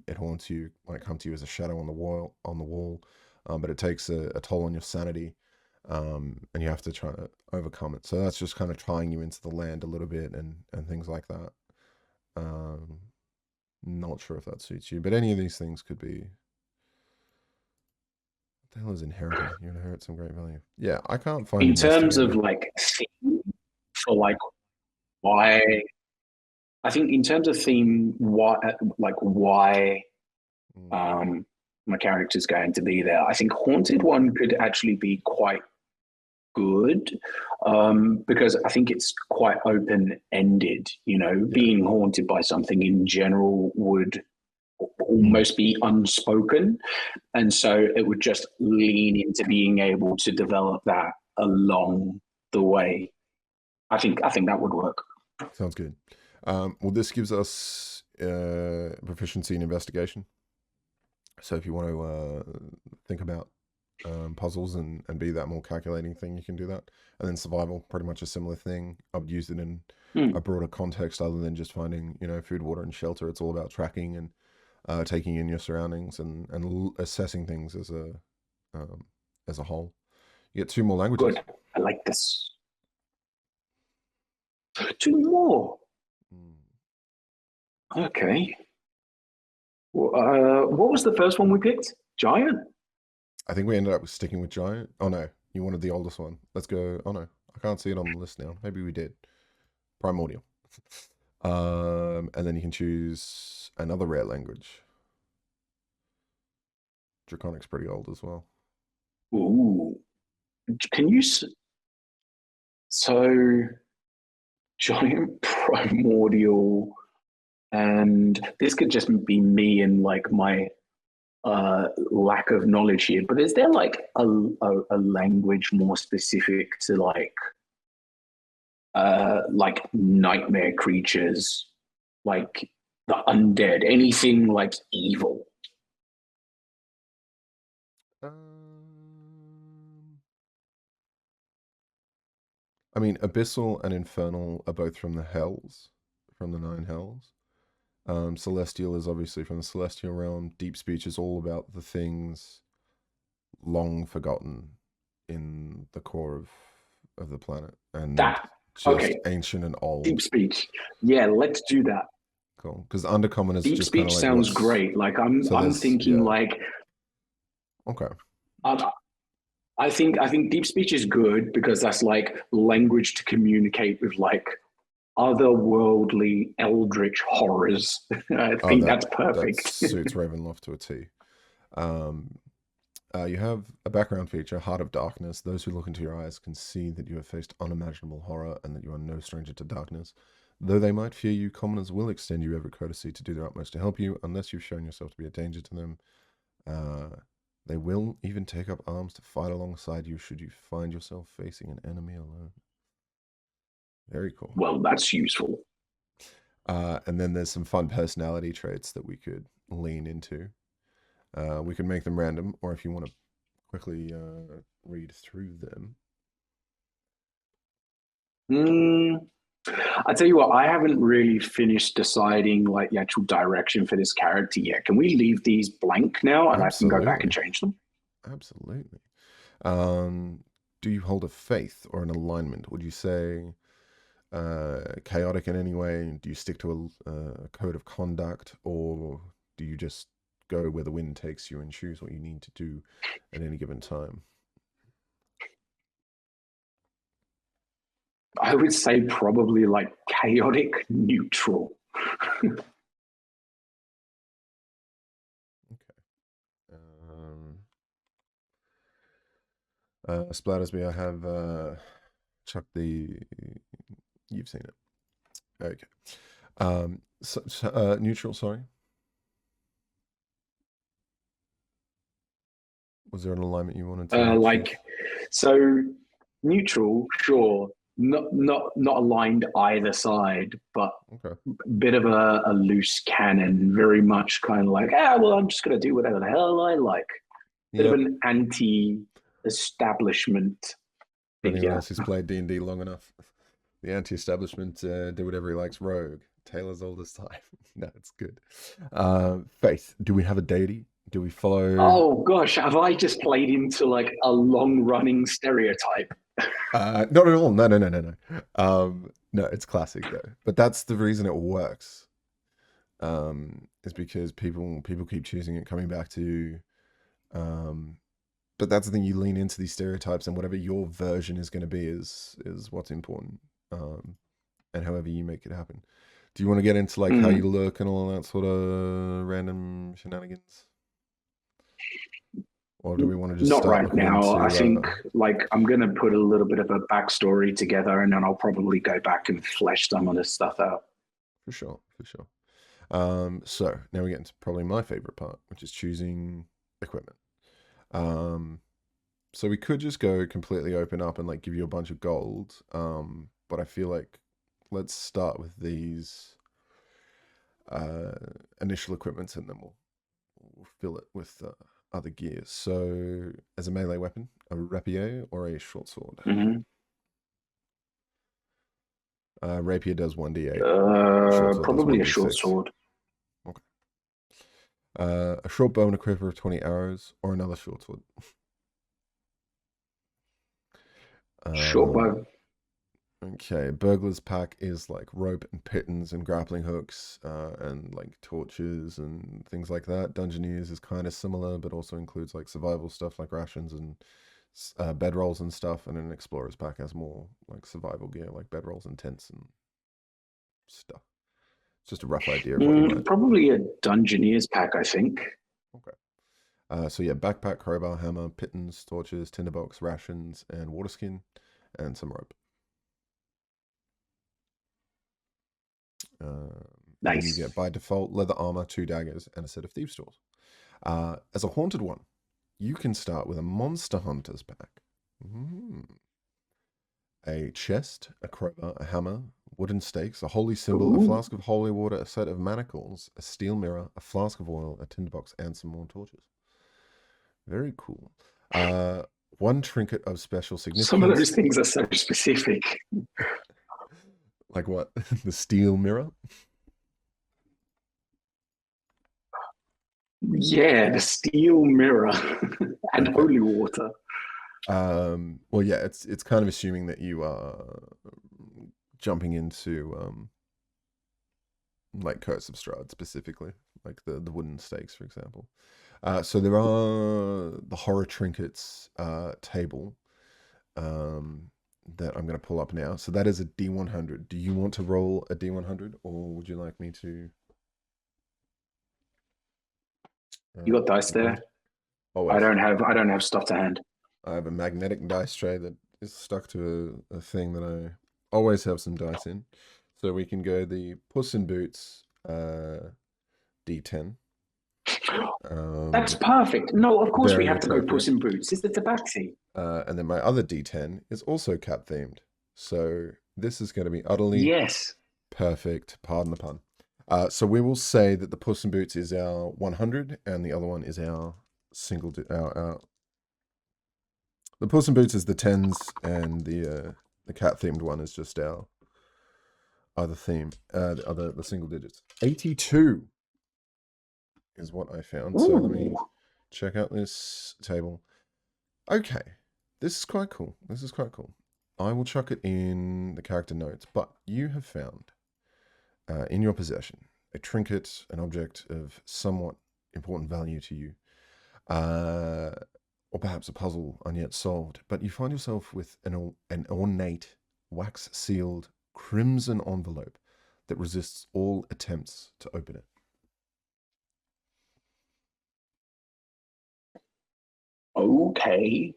A: It haunts you, might come to you as a shadow on the wall. But it takes a toll on your sanity, and you have to try to overcome it. So that's just kind of trying you into the land a little bit and things like that. Um, Not sure if that suits you, but any of these things could be. What the hell is inherited? You inherit some great value. Yeah, I can't find
B: In terms of
A: investigator.
B: like theme for like why, I think in terms of theme, why
A: Mm,
B: um, my character's going to be there. I think haunted one could actually be quite good because I think it's quite open ended.
A: yeah.
B: Being haunted by something in general would
A: Mm,
B: almost be unspoken, and so it would just lean into being able to develop that along the way. I think that would work.
A: sounds good. Well, this gives us proficiency in investigation. So if you want to think about puzzles and be that more calculating thing, you can do that. And then survival, pretty much a similar thing. I would use it in a
B: Hmm,
A: broader context other than just finding, food, water, and shelter. It's all about tracking and taking in your surroundings and assessing things as a whole. You get two more languages.
B: good. I like this. Two more.
A: Mm.
B: Okay. What was the first one we picked? Giant.
A: I think we ended up sticking with giant. Oh no, you wanted the oldest one. Let's go. Oh no, I can't see it on the list now. Maybe we did. Primordial. And then you can choose another rare language. Draconic's pretty old as well.
B: Ooh. Can you? So giant primordial, and this could just be me and like my lack of knowledge here. But is there like a language more specific to like nightmare creatures, like the undead, anything like evil?
A: Um, I mean, abyssal and infernal are both from the hells, from the nine hells. Celestial is obviously from the celestial realm. Deep speech is all about the things long forgotten in the core of the planet and
B: That
A: just
B: okay?
A: ancient and old.
B: Deep speech. Yeah, let's do that.
A: Cool. Because undercommon is
B: Deep
A: just kind of
B: speech
A: like
B: sounds
A: what's
B: great. Like I'm
A: so
B: I'm
A: there's
B: thinking
A: yeah.
B: like
A: Okay.
B: I, I think deep speech is good because that's like language to communicate with like otherworldly eldritch horrors. I
A: Oh,
B: think
A: that
B: that's
A: that
B: perfect.
A: suits Ravenloft to a T. Um, you have a background feature, Heart of Darkness. Those who look into your eyes can see that you have faced unimaginable horror and that you are no stranger to darkness. Though they might fear you, commoners will extend you every courtesy to do their utmost to help you, unless you've shown yourself to be a danger to them. Uh, they will even take up arms to fight alongside you should you find yourself facing an enemy alone. Very cool.
B: Well, that's useful.
A: And then there's some fun personality traits that we could lean into. We could make them random, or if you want to quickly read through them.
B: Mm, I tell you what, I haven't really finished deciding like the actual direction for this character yet. Can we leave these blank now and I can go back and
A: Absolutely.
B: change them?
A: Absolutely. Um, do you hold a faith or an alignment? Would you say chaotic in any way? Do you stick to a code of conduct, or do you just go where the wind takes you and choose what you need to do at any given time?
B: I would say probably like chaotic neutral.
A: Okay. Um, Splattersby, I have chuck the. You've seen it. Okay. Neutral. Sorry. Was there an alignment you wanted to
B: Like,
A: choose?
B: so neutral, sure, not aligned either side, but
A: Okay.
B: bit of a loose cannon, very much kind of like, well, I'm just going to do whatever the hell I like. Bit of
A: Yep.
B: an anti-establishment
A: For anyone
B: figure.
A: else who's played D&D long enough, the anti-establishment do whatever he likes. Rogue. Taylor's oldest time. No, it's good. Faith. Do we have a deity? Do we follow?
B: Oh gosh, have I just played into like a long-running stereotype?
A: Not at all. No, no, no, no, no. No, it's classic though. But that's the reason it works. Is because people keep choosing it, coming back to. Um, but that's the thing. You lean into these stereotypes, and whatever your version is going to be is what's important. And however you make it happen. Do you want to get into like how you
B: Mm,
A: look and all that sort of random shenanigans, or do we want to just
B: not
A: start
B: right
A: looking
B: now. I
A: into?
B: think like I'm going to put a little bit of a backstory together, and then I'll probably go back and flesh some of this stuff out.
A: For sure, for sure. So now we get into probably my favorite part, which is choosing equipment. Um, so we could just go completely open up and like give you a bunch of gold. But I feel like let's start with these uh initial equipments, and then we'll fill it with other gears. So as a melee weapon, a rapier or a short sword.
B: Mm-hmm.
A: Rapier does 1d8. Short sword does
B: Probably a short
A: 1d6.
B: sword.
A: Okay. A short bow and a quiver of 20 arrows, or another short sword.
B: Short
A: Um,
B: bow.
A: okay, burglar's pack is like rope and pittons and grappling hooks and like torches and things like that. Dungeoneers is kind of similar, but also includes like survival stuff like rations and bedrolls and stuff. And an explorer's pack has more like survival gear like bedrolls and tents and stuff. It's just a rough idea of what you might.
B: Probably a Dungeoneer's pack, I think.
A: Okay. So yeah, backpack, crowbar, hammer, pittons, torches, tinderbox, rations, and water skin, and some rope. And then you
B: Nice.
A: get by default leather armor, 2 daggers, and a set of thieves' tools. As a haunted one, you can start with a monster hunter's pack. A chest, a crowbar, a hammer, wooden stakes, a holy symbol, a
B: Ooh,
A: flask of holy water, a set of manacles, a steel mirror, a flask of oil, a tinderbox, and some more torches. Very cool. Uh, one trinket of special
B: some of those
A: significance.
B: things are so specific.
A: Like what? The steel mirror?
B: Yeah, the steel mirror and
A: Okay.
B: holy water.
A: Well, yeah, it's kind of assuming that you are jumping into like Curse of Strahd specifically, like the wooden stakes, for example. So there are the horror trinkets table that I'm going to pull up now. So that is a D100. Do you want to roll a D100, or would you like me to
B: You got dice
A: give one?
B: there?
A: Always.
B: I don't have stuff to hand.
A: I have a magnetic dice tray that is stuck to a thing that I always have some dice in. So we can go the Puss in Boots D10.
B: That's
A: Um,
B: perfect. No, of course we
A: Very
B: have to go
A: appropriate.
B: Puss in Boots. It's the tabaxi.
A: And then my other D10 is also cat themed. So this is going to be utterly
B: Yes.
A: perfect. Pardon the pun. So we will say that the Puss in Boots is our 100, and the other one is our our the Puss in Boots is the tens, and the cat themed one is just our other theme. The single digits. 82 is what I found. So let
B: Ooh.
A: me check out this table. Okay, this is quite cool. This is quite cool. I will chuck it in the character notes, but you have found in your possession a trinket, an object of somewhat important value to you, uh, or perhaps a puzzle unyet solved. But you find yourself with an ornate, wax sealed, crimson envelope that resists all attempts to open it.
B: Okay.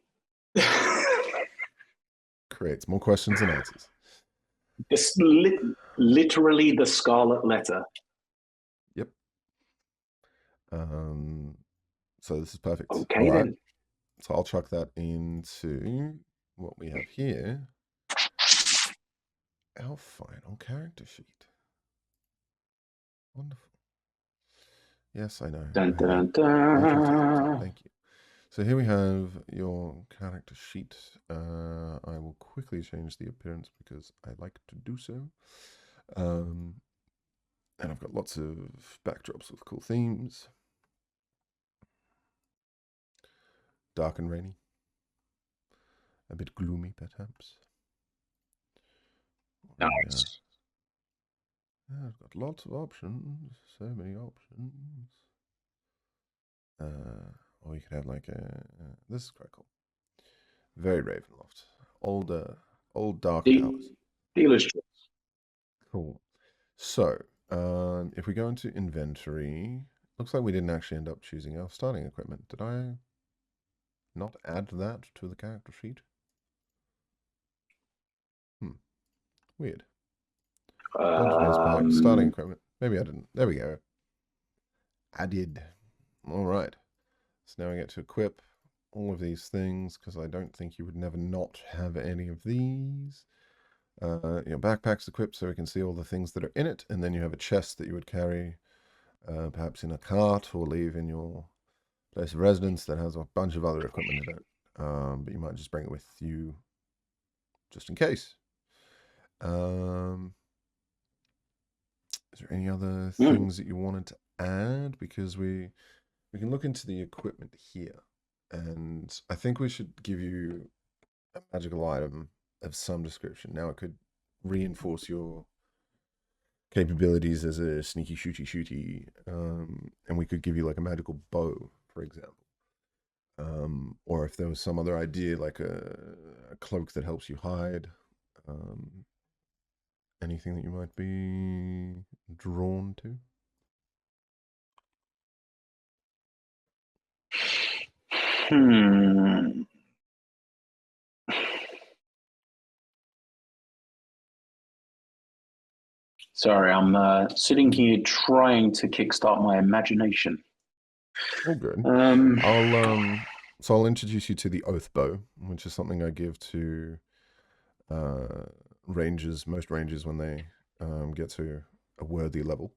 A: Creates more questions than answers.
B: This literally the scarlet letter.
A: Yep. So this is perfect. All
B: Okay
A: right.
B: then.
A: So I'll chuck that into what we have here. Our final character sheet. Wonderful. Yes, I know.
B: Dun,
A: I hate
B: dun,
A: multiple tabs.
B: dun.
A: Thank you. So here we have your character sheet. I will quickly change the appearance because I like to do so. And I've got lots of backdrops with cool themes. Dark and rainy. A bit gloomy, perhaps.
B: Nice.
A: Yeah, I've got lots of options. So many options. Or you could have like a. This is quite cool. Very Ravenloft. Old Dark Towers.
B: Dealer's choice.
A: Cool. So, if we go into inventory, looks like we didn't actually end up choosing our starting equipment. Did I not add that to the character sheet? Weird. Dungeon pack, starting equipment. Maybe I didn't. There we go. I did. All right. So now I get to equip all of these things because I don't think you would never not have any of these. Your backpack's equipped so we can see all the things that are in it, and then you have a chest that you would carry perhaps in a cart or leave in your place of residence that has a bunch of other equipment in it. But you might just bring it with you just in case. Is there any other things that you wanted to add? Because we can look into the equipment here, and I think we should give you a magical item of some description. Now it could reinforce your capabilities as a sneaky shooty, and we could give you like a magical bow, for example. Or if there was some other idea, like a cloak that helps you hide. Anything that you might be drawn to?
B: Hmm. Sorry, I'm sitting here trying to kickstart my imagination.
A: Oh, good.
B: Um,
A: I'll introduce you to the oath bow, which is something I give to uh rangers, most rangers when they get to a worthy level.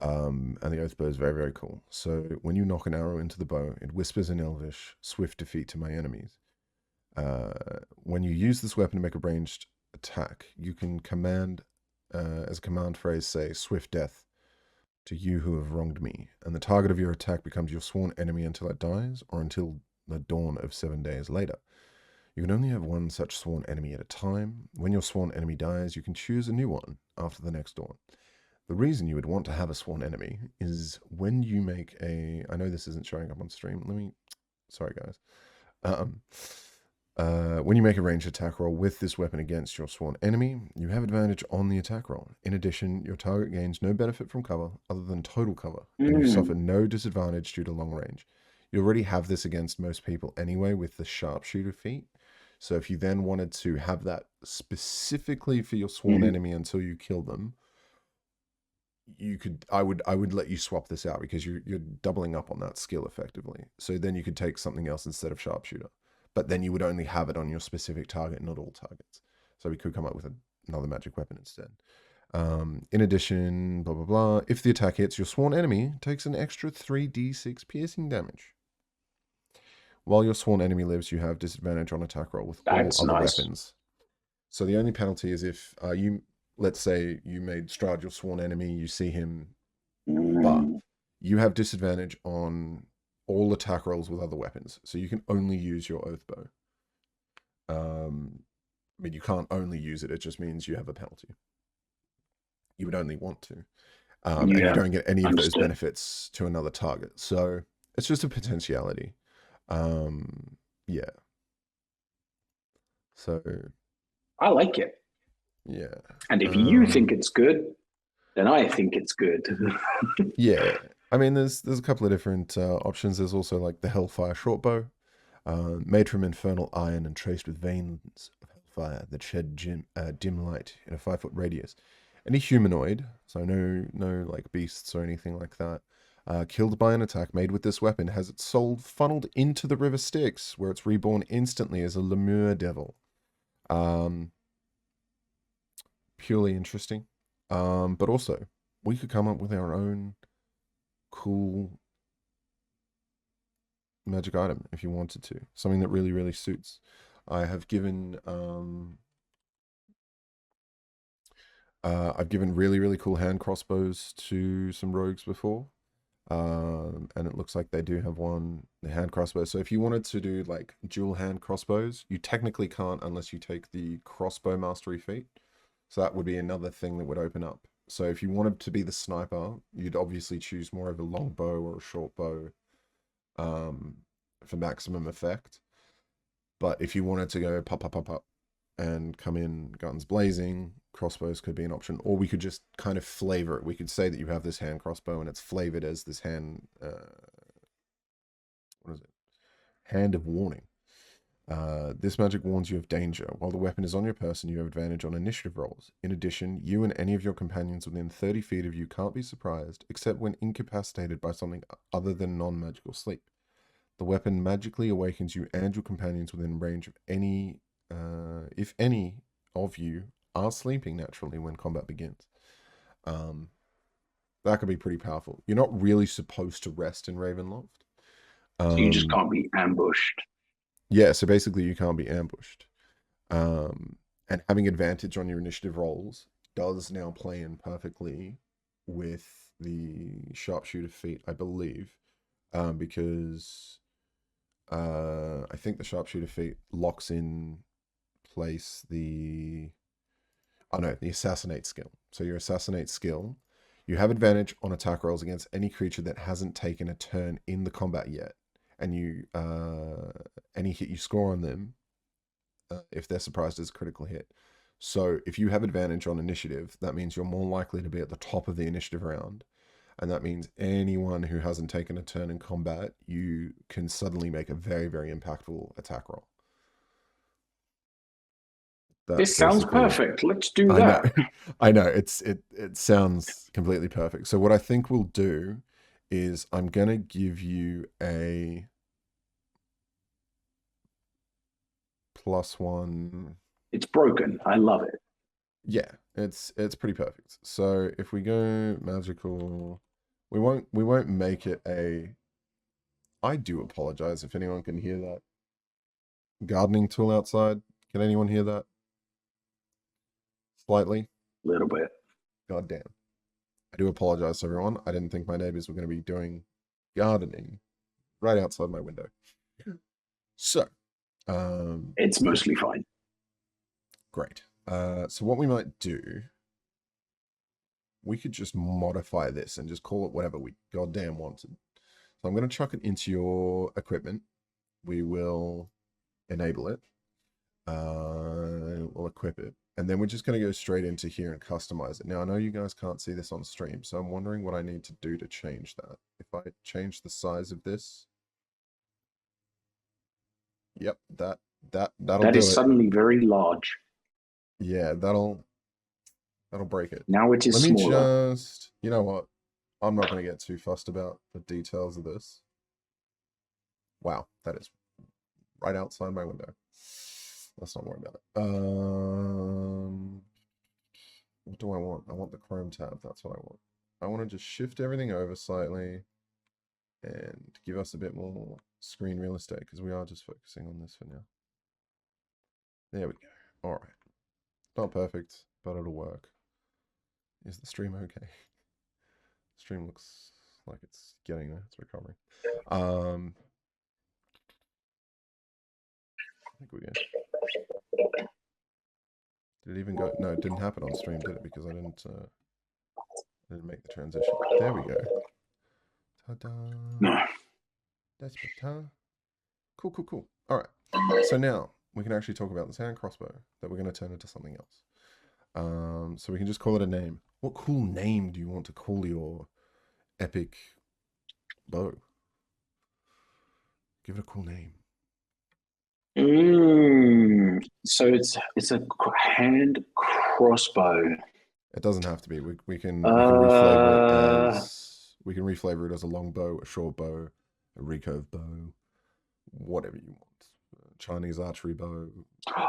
A: And the oath bow is very, very cool. So when you knock an arrow into the bow, it whispers in Elvish, "Swift defeat to my enemies." When you use this weapon to make a ranged attack, you can command, as a command phrase, say "Swift death" to you who have wronged me, and the target of your attack becomes your sworn enemy until it dies, or until the dawn of 7 days later. You can only have one such sworn enemy at a time. When your sworn enemy dies, you can choose a new one after the next dawn. The reason you would want to have a sworn enemy is when you make a. I know this isn't showing up on stream. Sorry, guys. Um, when you make a ranged attack roll with this weapon against your sworn enemy, you have advantage on the attack roll. In addition, your target gains no benefit from cover other than total cover, and you suffer no disadvantage due to long range. You already have this against most people anyway with the sharpshooter feat. So if you then wanted to have that specifically for your sworn enemy until you kill them, you could. I would let you swap this out because you're doubling up on that skill effectively. So then you could take something else instead of sharpshooter, but then you would only have it on your specific target, not all targets. So we could come up with another magic weapon instead. In addition, blah blah blah. If the attack hits, your sworn enemy takes an extra 3d6 piercing damage. While your sworn enemy lives, you have disadvantage on attack roll with all
B: that's
A: other
B: nice.
A: weapons. So the only penalty is if let's say you made Strahd your sworn enemy, you see him, but you have disadvantage on all attack rolls with other weapons. So you can only use your oath bow. I mean, you can't only use it. It just means you have a penalty. You would only want to. And you
B: Yeah,
A: don't get any of those
B: understood.
A: benefits to another target. So it's just a potentiality. Yeah. So
B: I like it.
A: yeah.
B: And if you think it's good, then I think it's good.
A: Yeah. I mean, there's a couple of different options. There's also like the Hellfire shortbow, made from infernal iron and traced with veins of fire that shed dim light in a 5 foot radius. Any humanoid, so no like beasts or anything like that, killed by an attack made with this weapon has its soul funneled into the river Styx, where it's reborn instantly as a Lemur devil. Um, Purely interesting. But also, we could come up with our own cool magic item if you wanted to. Something that really, really suits. I have given I've given really, really cool hand crossbows to some rogues before. And it looks like they do have the hand crossbow. So if you wanted to do like dual hand crossbows, you technically can't unless you take the crossbow mastery feat. So that would be another thing that would open up. So if you wanted to be the sniper, you'd obviously choose more of a long bow or a short bow for maximum effect. But if you wanted to go pop, pop, pop, pop, and come in guns blazing, crossbows could be an option. Or we could just kind of flavor it. We could say that you have this hand crossbow and it's flavored as this hand, what is it? Hand of warning. This magic warns you of danger. While the weapon is on your person, you have advantage on initiative rolls. In addition, you and any of your companions within 30 feet of you can't be surprised, except when incapacitated by something other than non-magical sleep. The weapon magically awakens you and your companions within range of any, if any of you are sleeping naturally when combat begins. That could be pretty powerful. You're not really supposed to rest in Ravenloft.
B: So you just can't be ambushed.
A: Yeah, so basically you can't be ambushed. And having advantage on your initiative rolls does now play in perfectly with the sharpshooter feat, I believe, because I think the sharpshooter feat locks in place the assassinate skill. So your assassinate skill, you have advantage on attack rolls against any creature that hasn't taken a turn in the combat yet, and you any hit you score on them, if they're surprised as a critical hit. So if you have advantage on initiative, that means you're more likely to be at the top of the initiative round. And that means anyone who hasn't taken a turn in combat, you can suddenly make a very, very impactful attack roll. That's
B: This sounds
A: basically,
B: perfect. Let's do
A: I know,
B: that.
A: I know, it sounds completely perfect. So what I think we'll do is I'm gonna give you a +1.
B: It's broken. I love it.
A: Yeah, it's pretty perfect. So if we go magical, we won't make it a. I do apologize if anyone can hear that gardening tool outside. Can anyone hear that? Slightly?
B: A little bit.
A: God damn. I do apologize to everyone. I didn't think my neighbors were going to be doing gardening right outside my window. So,
B: It's
A: cool.
B: mostly fine.
A: Great. So what we might do, we could just modify this and just call it whatever we goddamn wanted. So I'm going to chuck it into your equipment. We will enable it. We'll equip it. And then we're just going to go straight into here and customize it. Now, I know you guys can't see this on stream, so I'm wondering what I need to do to change that. If I change the size of this. Yep, that'll
B: That
A: do
B: is
A: it.
B: suddenly very large.
A: Yeah, that'll break it.
B: Now it is
A: Let me
B: smaller.
A: just, you know what? I'm not going to get too fussed about the details of this. Wow, that is right outside my window. Let's not worry about it. What do I want? I want the Chrome tab. That's what I want. I want to just shift everything over slightly and give us a bit more screen real estate because we are just focusing on this for now. There we go. All right. Not perfect, but it'll work. Is the stream okay? Stream looks like it's getting there. It's recovering. I think we're good. Did it even go? No, it didn't happen on stream, did it? Because I didn't make the transition. There we go. Ta-da.
B: No.
A: That's better. Cool, cool, cool. All right. So now we can actually talk about this hand crossbow that we're going to turn into something else. So we can just call it a name. What cool name do you want to call your epic bow? Give it a cool name.
B: So it's a hand crossbow.
A: It doesn't have to be.
B: Uh,
A: We can reflavor it as a long bow, a short bow, a recurve bow, whatever you want. Chinese archery bow.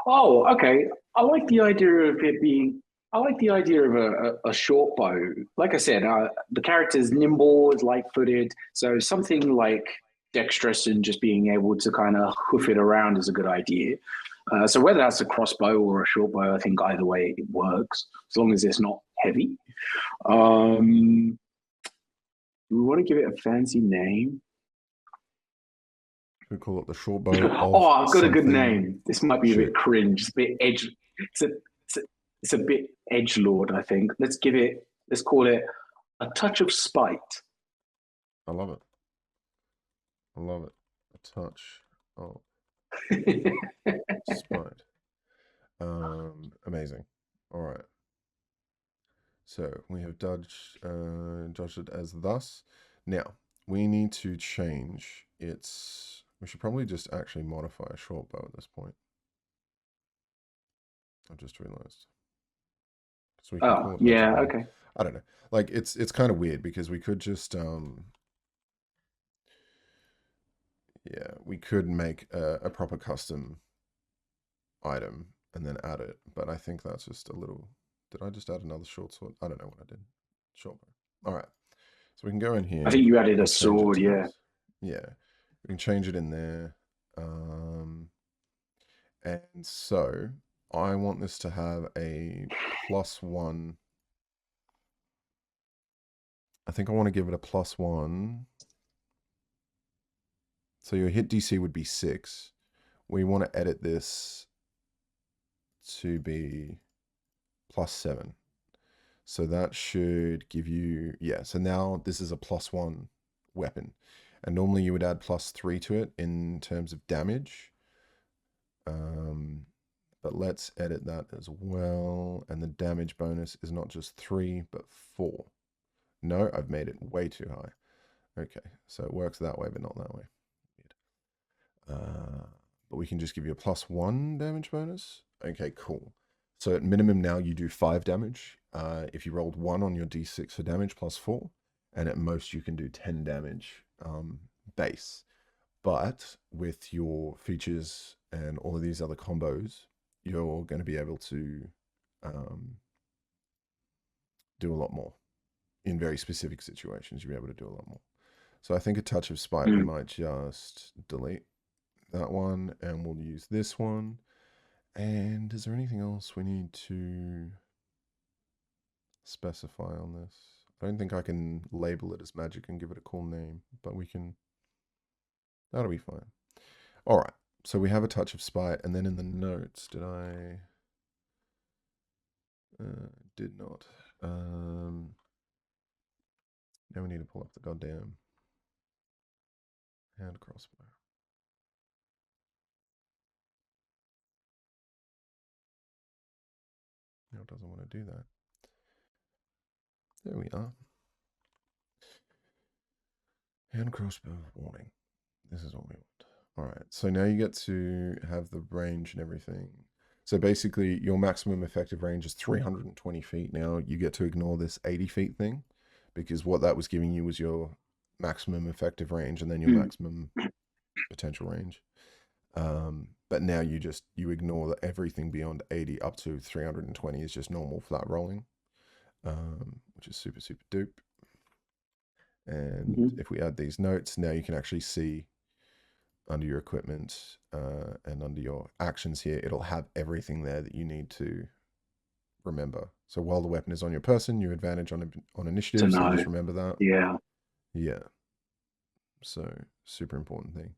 B: oh, okay. I like the idea of it being. I like the idea of a short bow. Like I said, the character is nimble, is light-footed, so something like dexterous and just being able to kind of hoof it around is a good idea. So whether that's a crossbow or a short bow, I think either way it works as long as it's not heavy. Um, do we want to give it a fancy name?
A: We call it the short bow
B: Oh,
A: of
B: I've got a good
A: something
B: name. This might be a bit
A: shit.
B: cringe. It's a bit edge. It's a, it's a bit edge lord. I think. Let's give it. Let's call it a touch of spite.
A: I love it. I love it. A touch of spite. Amazing. All right. So we have judged it as thus. Now we need to change its. We should probably just actually modify a short bow at this point. I've just realized. So we can
B: Oh
A: call it
B: yeah.
A: legible.
B: Okay.
A: I don't know. Like it's kind of weird because we could just yeah, we could make a proper custom item and then add it, but I think that's just a little. Did I just add another short sword? I don't know what I did. Short bow. All right. So we can go in
B: I
A: here
B: think you added a
A: and change it
B: sword.
A: to
B: Yeah.
A: this. Yeah, we can change it in there. And so I want this to have a +1. I think I want to give it a +1. So your hit DC would be 6. We want to edit this to be +7. So that should give you, yeah. So now this is a +1 weapon. And normally you would add +3 to it in terms of damage. But let's edit that as well. And the damage bonus is not just 3, but 4. No, I've made it way too high. Okay, so it works that way, but not that way. But we can just give you a +1 damage bonus. Okay, cool. So at minimum now you do 5 damage. If you rolled 1 on your d6 for damage +4, and at most you can do 10 damage base. But with your features and all of these other combos, you're going to be able to do a lot more. In very specific situations, you'll be able to do a lot more. So I think a touch of spite, we
B: Mm.
A: might just delete that one and we'll use this one. And is there anything else we need to specify on this? I don't think I can label it as magic and give it a cool name, but we can, that'll be fine. All right, so we have a touch of spite, and then in the notes, did I? Did not. Now we need to pull up the goddamn hand crossbow. No, it doesn't want to do that. There we are. Hand crossbow warning. This is what we want. All right, so now you get to have the range and everything. So basically, your maximum effective range is 320 feet. Now you get to ignore this 80 feet thing because what that was giving you was your maximum effective range and then your
B: Mm.
A: maximum potential range. But now you ignore that everything beyond 80 up to 320 is just normal flat rolling, which is super, super dupe. And
B: Mm-hmm.
A: if we add these notes, now you can actually see under your equipment and under your actions here, it'll have everything there that you need to remember. So while the weapon is on your person, you advantage on
B: To
A: initiative. So
B: know.
A: just remember that.
B: Yeah.
A: Yeah. So super important thing.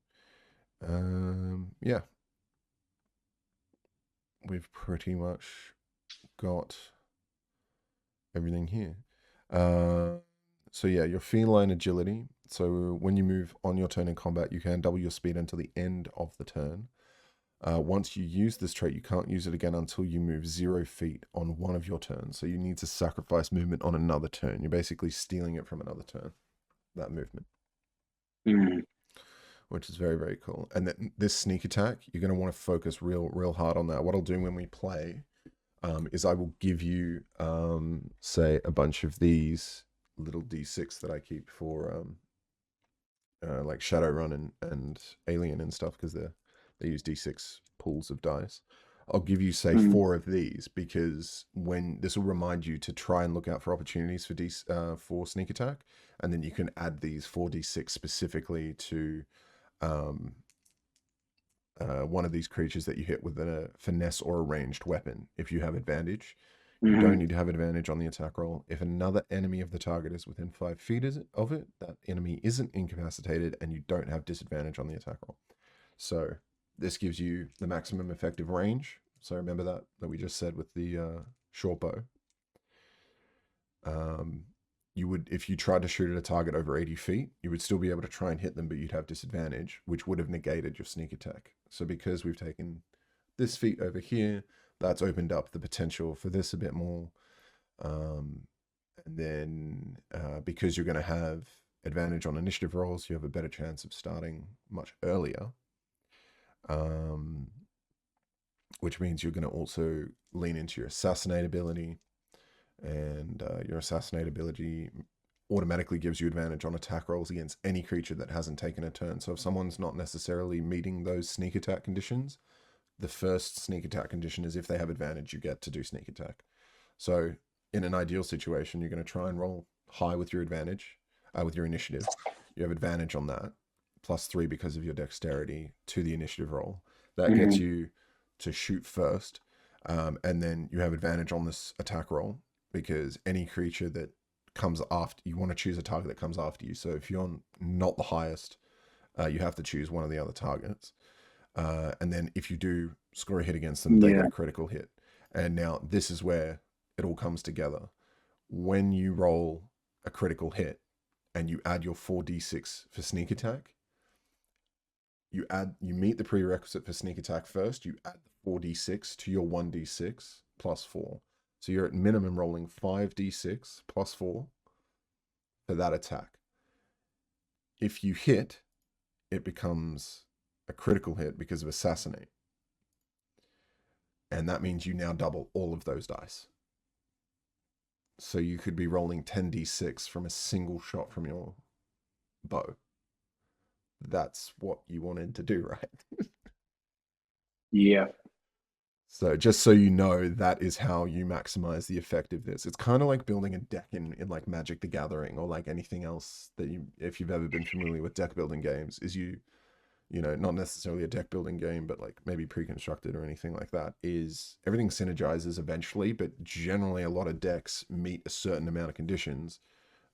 A: Yeah. We've pretty much got everything here. So yeah, your feline agility. So when you move on your turn in combat, you can double your speed until the end of the turn. Once you use this trait, you can't use it again until you move 0 feet on one of your turns. So you need to sacrifice movement on another turn. You're basically stealing it from another turn, that movement.
B: Mm.
A: which is very, very cool. And then this sneak attack, you're going to want to focus real hard on that. What I'll do when we play is I will give you, say, a bunch of these little d6 that I keep for like Shadowrun and Alien and stuff, because they use d6 pools of dice. I'll give you, say,
B: Mm.
A: 4 of these, because when this will remind you to try and look out for opportunities for sneak attack, and then you can add these 4d6 specifically to um, one of these creatures that you hit with a finesse or a ranged weapon if you have advantage. You don't
B: Hmm.
A: need to have advantage on the attack roll. If another enemy of the target is within 5 feet of it, that enemy isn't incapacitated, and you don't have disadvantage on the attack roll. So this gives you the maximum effective range. So remember that we just said with the short bow. Um, you would, if you tried to shoot at a target over 80 feet, you would still be able to try and hit them, but you'd have disadvantage, which would have negated your sneak attack. So because we've taken this feat over here, that's opened up the potential for this a bit more. And then because you're going to have advantage on initiative rolls, you have a better chance of starting much earlier. Which means you're going to also lean into your assassinate ability, and your assassinate ability automatically gives you advantage on attack rolls against any creature that hasn't taken a turn. So if someone's not necessarily meeting those sneak attack conditions, the first sneak attack condition is if they have advantage, you get to do sneak attack. So in an ideal situation, you're going to try and roll high with your advantage, with your initiative. You have advantage on that, +3 because of your dexterity to the initiative roll. That gets
B: Hmm.
A: you to shoot first, and then you have advantage on this attack roll, because any creature that comes after you, want to choose a target that comes after you. So if you're not the highest, you have to choose one of the other targets. And then if you do score a hit against them, they get
B: Yeah.
A: a critical hit. And now this is where it all comes together. When you roll a critical hit and you add your 4d6 for sneak attack, you meet the prerequisite for sneak attack first, you add the 4d6 to your 1d6 +4. So you're at minimum rolling 5d6 +4 for that attack. If you hit, it becomes a critical hit because of assassinate. And that means you now double all of those dice. So you could be rolling 10d6 from a single shot from your bow. That's what you wanted to do, right?
B: Yeah.
A: So just so you know, that is how you maximize the effect of this. It's kind of like building a deck in like Magic the Gathering, or like anything else that you, if you've ever been familiar with deck building games, is you know, not necessarily a deck building game, but like maybe pre-constructed or anything like that, is everything synergizes eventually, but generally a lot of decks meet a certain amount of conditions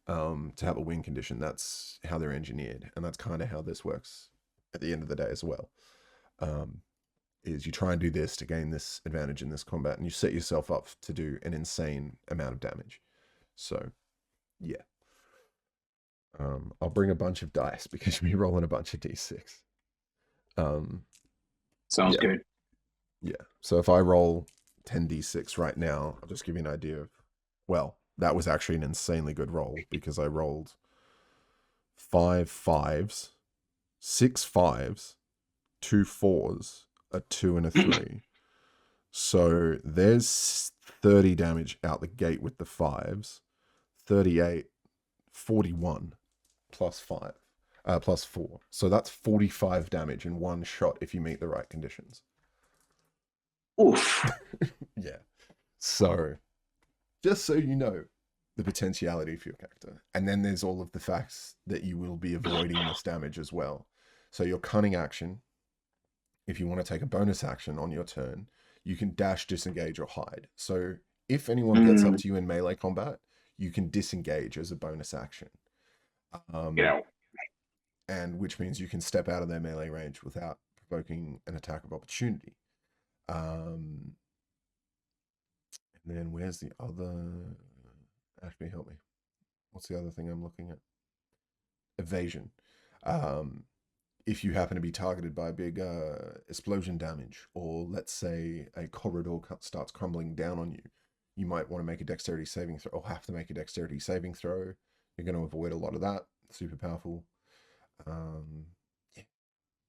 A: to have a win condition. That's how they're engineered, and that's kind of how this works at the end of the day as well. Um, is you try and do this to gain this advantage in this combat, and you set yourself up to do an insane amount of damage. So yeah, I'll bring a bunch of dice because you'll be rolling a bunch of d6. Um,
B: Sounds
A: yeah,
B: good.
A: yeah. So if I roll 10d6 right now, I'll just give you an idea of. Well, that was actually an insanely good roll, because I rolled 5 5s, 6 5s, 2 4s, a 2, and a 3. So there's 30 damage out the gate with the 5s, 38, 41 +5, +4. So that's 45 damage in one shot if you meet the right conditions.
B: Oof.
A: Yeah. So just so you know the potentiality for your character. And then there's all of the facts that you will be avoiding this damage as well. So your cunning action, if you want to take a bonus action on your turn, you can dash, disengage, or hide. So if anyone gets up
B: Mm.
A: to you in melee combat, you can disengage as a bonus action. Um,
B: Yeah.
A: and which means you can step out of their melee range without provoking an attack of opportunity. Um, and then where's the other? Actually, help me. What's the other thing I'm looking at? Evasion. Um, if you happen to be targeted by a big explosion damage, or let's say a corridor starts crumbling down on you, you might want to make a dexterity saving throw, or have to make a dexterity saving throw. You're going to avoid a lot of that. Super powerful. Um, yeah.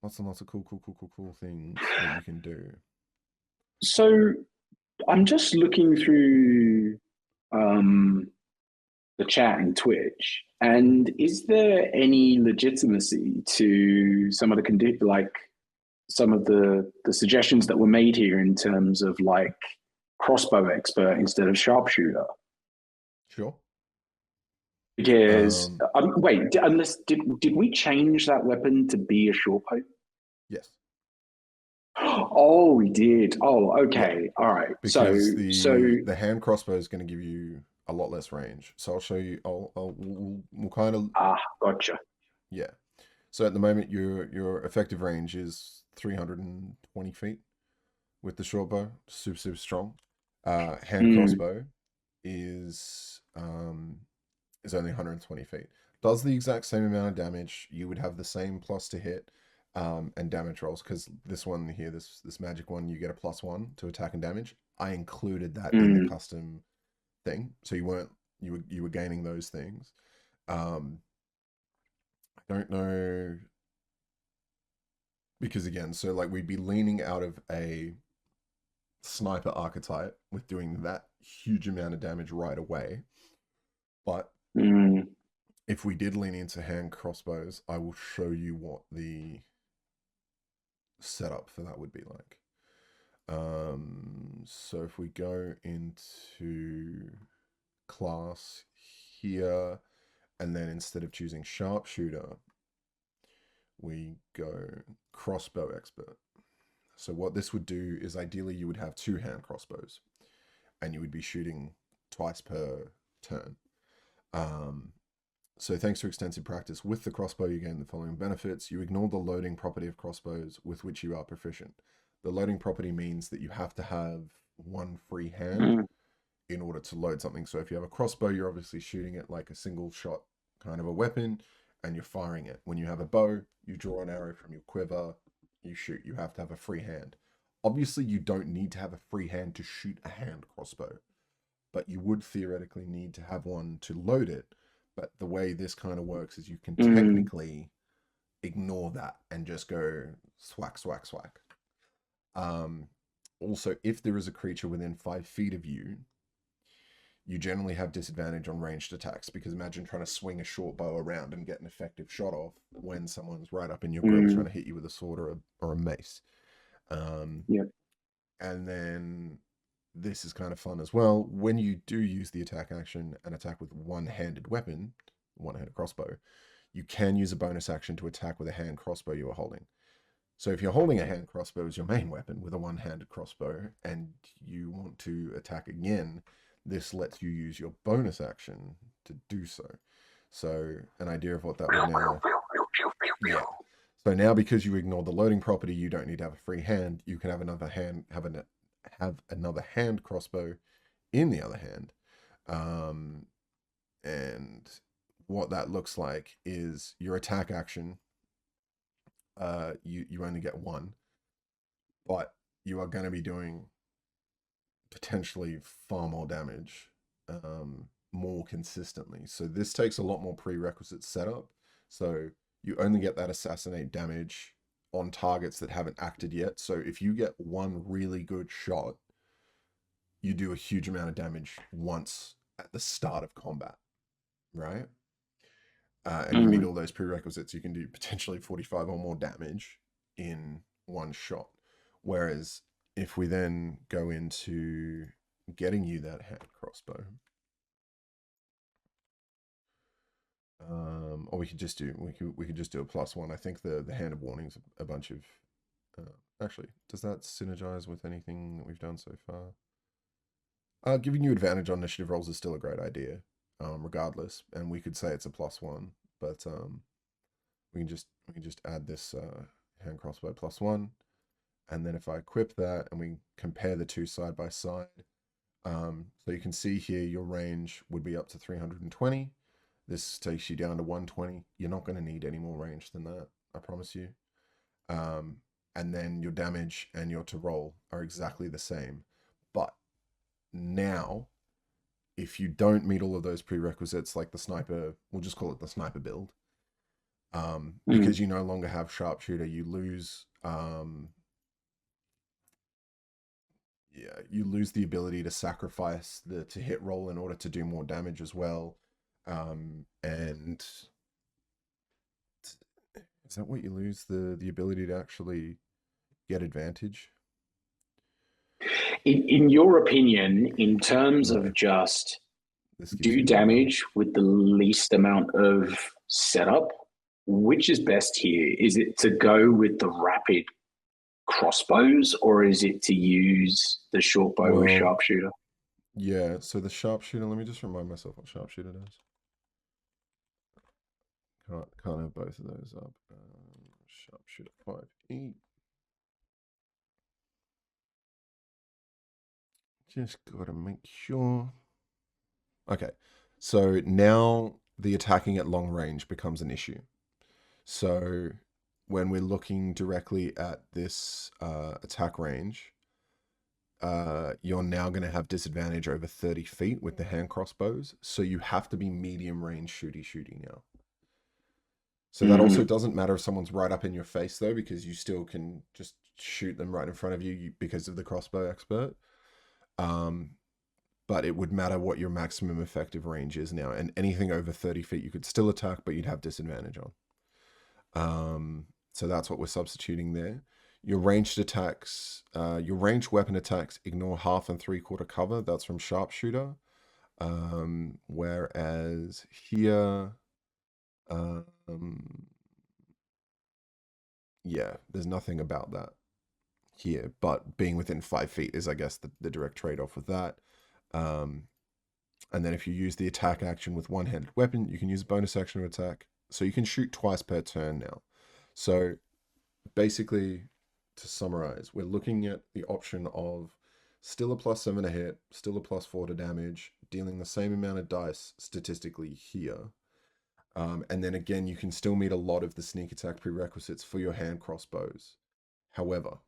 A: Lots and lots of cool things that you can do.
B: So I'm just looking through um, the chat in Twitch, and is there any legitimacy to some of the like some of the suggestions that were made here in terms of like crossbow expert instead of sharpshooter?
A: Sure.
B: Because
A: Um,
B: wait, unless did we change that weapon to be a short pipe?
A: yes.
B: Oh, we did. Oh,
A: Yeah.
B: okay. All right.
A: Because
B: So
A: the hand crossbow is going to give you a lot less range. So I'll show you. We'll kind of
B: gotcha.
A: yeah. So at the moment, your effective range is 320 feet with the short bow, super strong. Hand
B: Mm,
A: crossbow is is only 120 feet. Does the exact same amount of damage. You would have the same plus to hit and damage rolls because this one here, this magic one, you get a +1 to attack and damage. I included that in the
B: mm,
A: custom thing, so you were gaining those things. Um, I don't know because again, so like we'd be leaning out of a sniper archetype with doing that huge amount of damage right away, but
B: mm,
A: if we did lean into hand crossbows, I will show you what the setup for that would be like. So if we go into class here, and then instead of choosing sharpshooter, we go crossbow expert. So what this would do is ideally you would have two hand crossbows, and you would be shooting twice per turn. Um, So thanks to extensive practice with the crossbow, you gain the following benefits. You ignore the loading property of crossbows with which you are proficient. The loading property means that you have to have one free hand
B: mm,
A: in order to load something. So if you have a crossbow, you're obviously shooting it like a single shot kind of a weapon and you're firing it. When you have a bow, you draw an arrow from your quiver, you shoot. You have to have a free hand. Obviously, you don't need to have a free hand to shoot a hand crossbow, but you would theoretically need to have one to load it. But the way this kind of works is you can
B: mm,
A: technically ignore that and just go swack, swack, swack. Um, Also, if there is a creature within 5 feet of you, you generally have disadvantage on ranged attacks because imagine trying to swing a short bow around and get an effective shot off when someone's right up in your grill trying
B: mm,
A: to hit you with a sword or a mace. Um,
B: yeah.
A: and then this is kind of fun as well. When you do use the attack action and attack with one-handed weapon, one-handed crossbow, you can use a bonus action to attack with a hand crossbow you are holding. So if you're holding a hand crossbow as your main weapon with a one-handed crossbow and you want to attack again, this lets you use your bonus action to do so. So an idea of what that would now, yeah. So now because you ignore the loading property, you don't need to have a free hand. You can have another hand, have another hand crossbow in the other hand. Um, and what that looks like is your attack action. You only get one, but you are going to be doing potentially far more damage, more consistently. So this takes a lot more prerequisite setup. So you only get that assassinate damage on targets that haven't acted yet. So if you get one really good shot, you do a huge amount of damage once at the start of combat, right? And you meet
B: Mm.
A: all those prerequisites, you can do potentially 45 or more damage in one shot. Whereas if we then go into getting you that hand crossbow, or we could just do a +1. I think the hand of warnings a bunch of. Actually, does that synergize with anything that we've done so far? Giving you advantage on initiative rolls is still a great idea, regardless. And we could say it's a +1, but we can just add this hand crossbow +1, and then if I equip that and we compare the two side by side, so you can see here your range would be up to 320. This takes you down to 120. You're not going to need any more range than that, I promise you. Um, and then your damage and your to roll are exactly the same. But now, if you don't meet all of those prerequisites, like the sniper, we'll just call it the sniper build,
B: Mm.
A: Because you no longer have sharpshooter, you lose the ability to sacrifice the to hit roll in order to do more damage as well. And is that what you lose, the ability to actually get advantage?
B: In your opinion, in terms
A: No,
B: of just
A: this gives
B: do
A: you more.
B: damage with the least amount of setup, which is best here? Is it to go with the rapid crossbows, or is it to use the short bow with
A: Well,
B: sharpshooter?
A: yeah, so the sharpshooter, let me just remind myself what sharpshooter does. Can't have both of those up. Sharpshooter 5e. Just gotta make sure. Okay, so now the attacking at long range becomes an issue. So when we're looking directly at this attack range, you're now going to have disadvantage over 30 feet with the hand crossbows. So you have to be medium range shooty now. So that also
B: Mm.
A: doesn't matter if someone's right up in your face though, because you still can just shoot them right in front of you because of the crossbow expert. Um, but it would matter what your maximum effective range is now. And anything over 30 feet, you could still attack, but you'd have disadvantage on. So that's what we're substituting there. Your ranged attacks, your ranged weapon attacks ignore half and three-quarter cover. That's from sharpshooter. Whereas here, um, yeah, there's nothing about that here. But being within 5 feet is, I guess, the direct trade-off with that. And then if you use the attack action with one-handed weapon, you can use a bonus action to attack. So you can shoot twice per turn now. So basically, to summarize, we're looking at the option of still a +7 to hit, still a +4 to damage, dealing the same amount of dice statistically here. And then again, you can still meet a lot of the sneak attack prerequisites for your hand crossbows. However,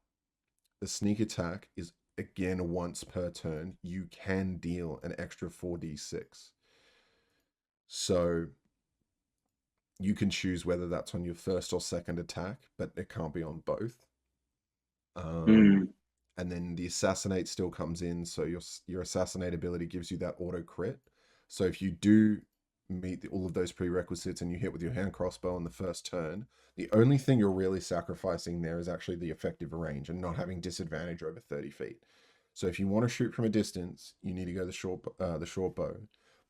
A: the sneak attack is again once per turn. You can deal an extra 4d6. So you can choose whether that's on your first or second attack, but it can't be on both. Um,
B: Mm.
A: and then the assassinate still comes in, so your assassinate ability gives you that auto crit. So if you do meet all of those prerequisites and you hit with your hand crossbow on the first turn, the only thing you're really sacrificing there is actually the effective range and not having disadvantage over 30 feet. So if you want to shoot from a distance, you need to go the short bow.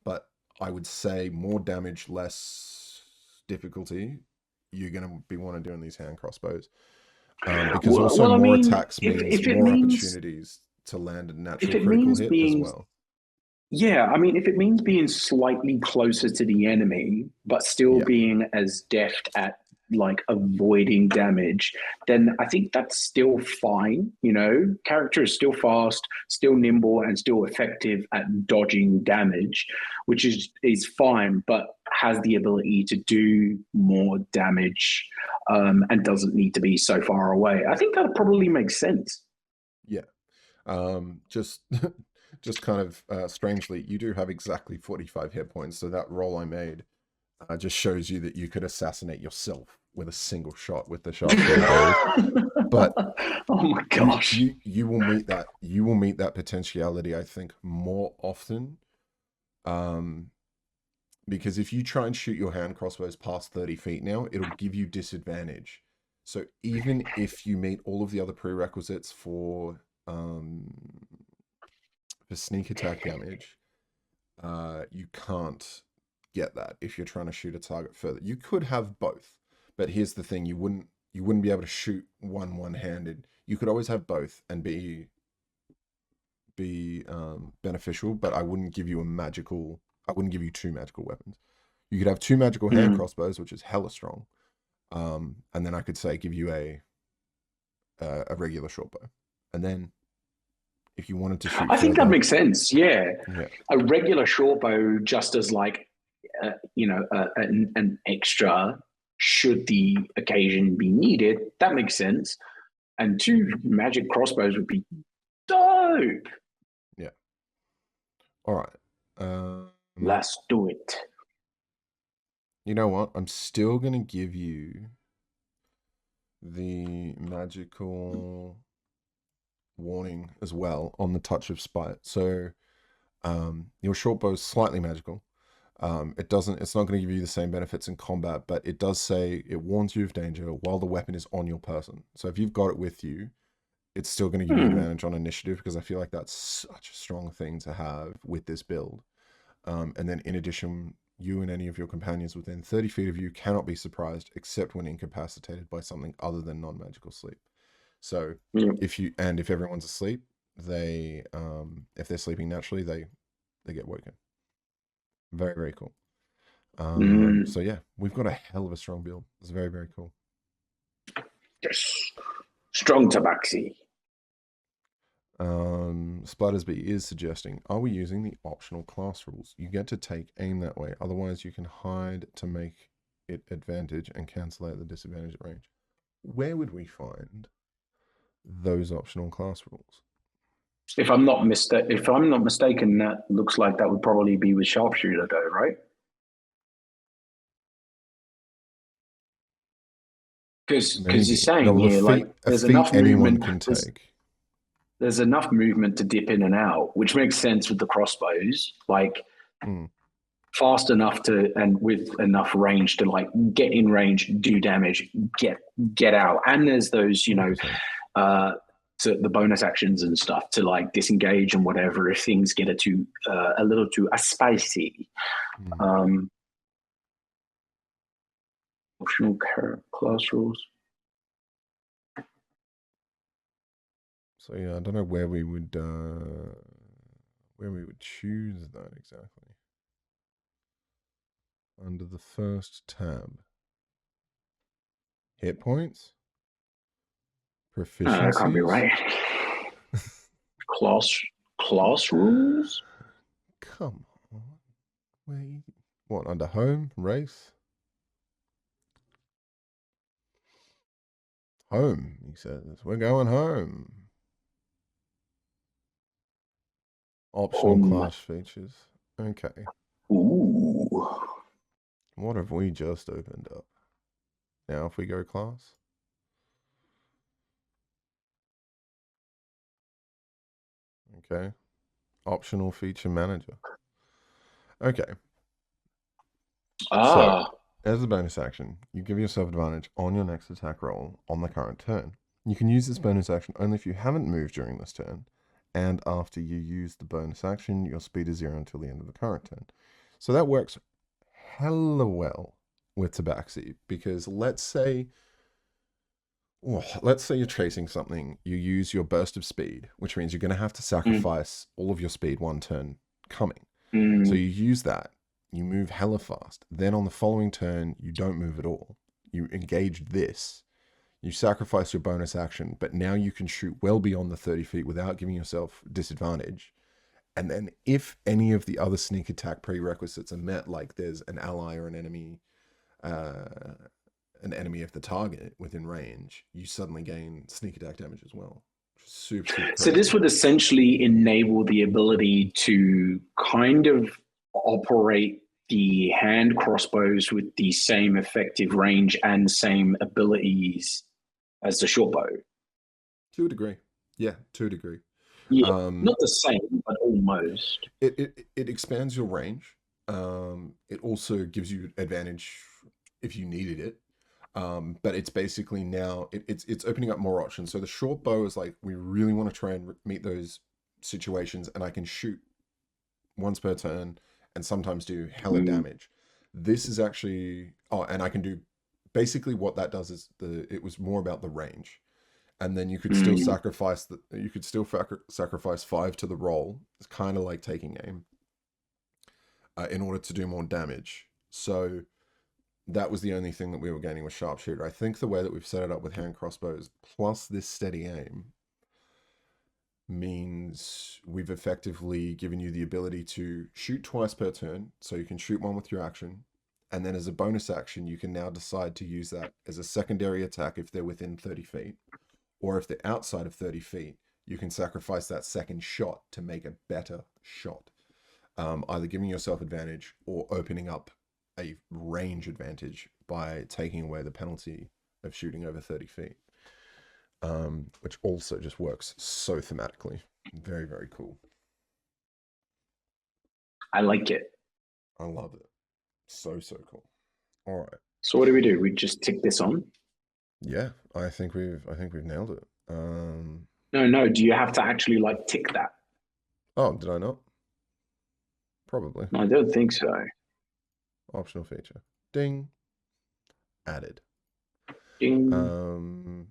A: But I would say more damage, less difficulty. You're gonna be want to doing these hand crossbows. Because also
B: Well, I
A: more
B: mean,
A: attacks means
B: if it
A: more
B: means
A: opportunities to land a
B: if
A: natural
B: it
A: critical
B: means
A: hit as
B: being
A: well.
B: Yeah, I mean, if it means being slightly closer to the enemy, but still
A: Yeah,
B: being as deft at like avoiding damage, then I think that's still fine. You know, character is still fast, still nimble, and still effective at dodging damage, which is fine, but has the ability to do more damage, and doesn't need to be so far away. I think that probably makes sense.
A: yeah. Just just kind of strangely, you do have exactly 45 hit points. So that roll I made just shows you that you could assassinate yourself with a single shot with the sharpshooter build. But
B: Oh my
A: you
B: gosh.
A: you you will meet that potentiality, I think, more often. Um, because if you try and shoot your hand crossbows past 30 feet now, it'll give you disadvantage. So even if you meet all of the other prerequisites for sneak attack damage, you can't get that if you're trying to shoot a target further. You could have both, but here's the thing: you wouldn't be able to shoot one-handed. You could always have both and be beneficial, but I wouldn't give you a magical. I wouldn't give you two magical weapons. You could have two magical hand
B: Mm.
A: crossbows, which is hella strong, and then I could say give you a regular short bow, and then if you wanted to shoot
B: I think that
A: further,
B: makes sense. Yeah,
A: yeah,
B: a regular short bow just as like an extra should the occasion be needed. That makes sense. And two magic crossbows would be dope.
A: yeah. All right. Um,
B: Let's do it.
A: You know what? I'm still gonna give you the magical warning as well on the touch of spite. So your short bow is slightly magical. It's not going to give you the same benefits in combat, but it does say it warns you of danger while the weapon is on your person. So if you've got it with you, it's still going to give you
B: Hmm.
A: advantage on initiative because I feel like that's such a strong thing to have with this build. And then in addition, you and any of your companions within 30 feet of you cannot be surprised except when incapacitated by something other than non-magical sleep. So
B: Yeah.
A: if everyone's asleep, they if they're sleeping naturally, they get woken. Very, very cool.
B: Mm.
A: So yeah, we've got a hell of a strong build. It's very, very cool.
B: Yes. Strong tabaxi.
A: Splattersby is suggesting, are we using the optional class rules? You get to take aim that way. Otherwise, you can hide to make it advantage and cancel out the disadvantage at range. Where would we find those optional class rules?
B: If I'm not mistaken, that looks like that would probably be with sharpshooter, though, right? Because you're
A: Maybe. No,
B: saying
A: well,
B: here like
A: a feat anyone can take.
B: there's enough movement to dip in and out, which makes sense with the crossbows. Like
A: Mm,
B: fast enough to and with enough range to like get in range, do damage, get out. And there's those,
A: 100%.
B: uh to the bonus actions and stuff to like disengage and whatever if things get a little too spicy.
A: Mm.
B: Um Optional class rules.
A: So yeah, I don't know where we would choose that exactly. Under the first tab. Hit points?
B: That can't be
A: Proficiencies?
B: right. Class class rules?
A: Come on. What, under home? Race? Home, he says. We're going home. Optional class features. Okay.
B: Ooh.
A: What have we just opened up? Now if we go class? Okay. Optional feature manager. Okay. So,
B: Ah.
A: as a bonus action, you give yourself advantage on your next attack roll on the current turn. You can use this bonus action only if you haven't moved during this turn, and after you use the bonus action, your speed is 0 until the end of the current turn. So that works hella well with Tabaxi because let's say you're chasing something, you use your burst of speed, which means you're going to have to
B: Mm,
A: sacrifice all of your speed one turn coming. So
B: mm,
A: you use that, you move hella fast. Then on the following turn, you don't move at all. You engage this, you sacrifice your bonus action, but now you can shoot well beyond the 30 feet without giving yourself disadvantage. And then if any of the other sneak attack prerequisites are met, like there's an ally or uh, an enemy of the target within range, you suddenly gain sneak attack damage as well. Super, super
B: So this
A: crazy.
B: would essentially enable the ability to kind of operate the hand crossbows with the same effective range and same abilities as the short bow.
A: To a degree. Yeah, to a degree.
B: Yeah,
A: Um,
B: not the same, but almost.
A: it expands your range. It also gives you advantage if you needed it. But it's basically now it's opening up more options. So the short bow is like we really want to try and meet those situations, and I can shoot once per turn and sometimes do hella
B: Mm,
A: damage. This is actually and I can do basically what that does is it was more about the range, and then you could still
B: mm,
A: sacrifice 5 to the roll. It's kind of like taking aim in order to do more damage. So that was the only thing that we were gaining with sharpshooter. I think the way that we've set it up with hand crossbows plus this steady aim means we've effectively given you the ability to shoot twice per turn. So you can shoot one with your action. And then as a bonus action, you can now decide to use that as a secondary attack if they're within 30 feet. Or if they're outside of 30 feet, you can sacrifice that second shot to make a better shot. Either giving yourself advantage or opening up a range advantage by taking away the penalty of shooting over 30 feet, which also just works so thematically. Very, very cool.
B: I like it.
A: I love it. So, so cool. All right.
B: So what do? We just tick this on?
A: Yeah, I think we've nailed it.
B: No, no. Do you have to actually like tick that?
A: Oh, did I not? Probably.
B: I don't think so.
A: Optional feature. Ding. Added.
B: Ding.
A: Um,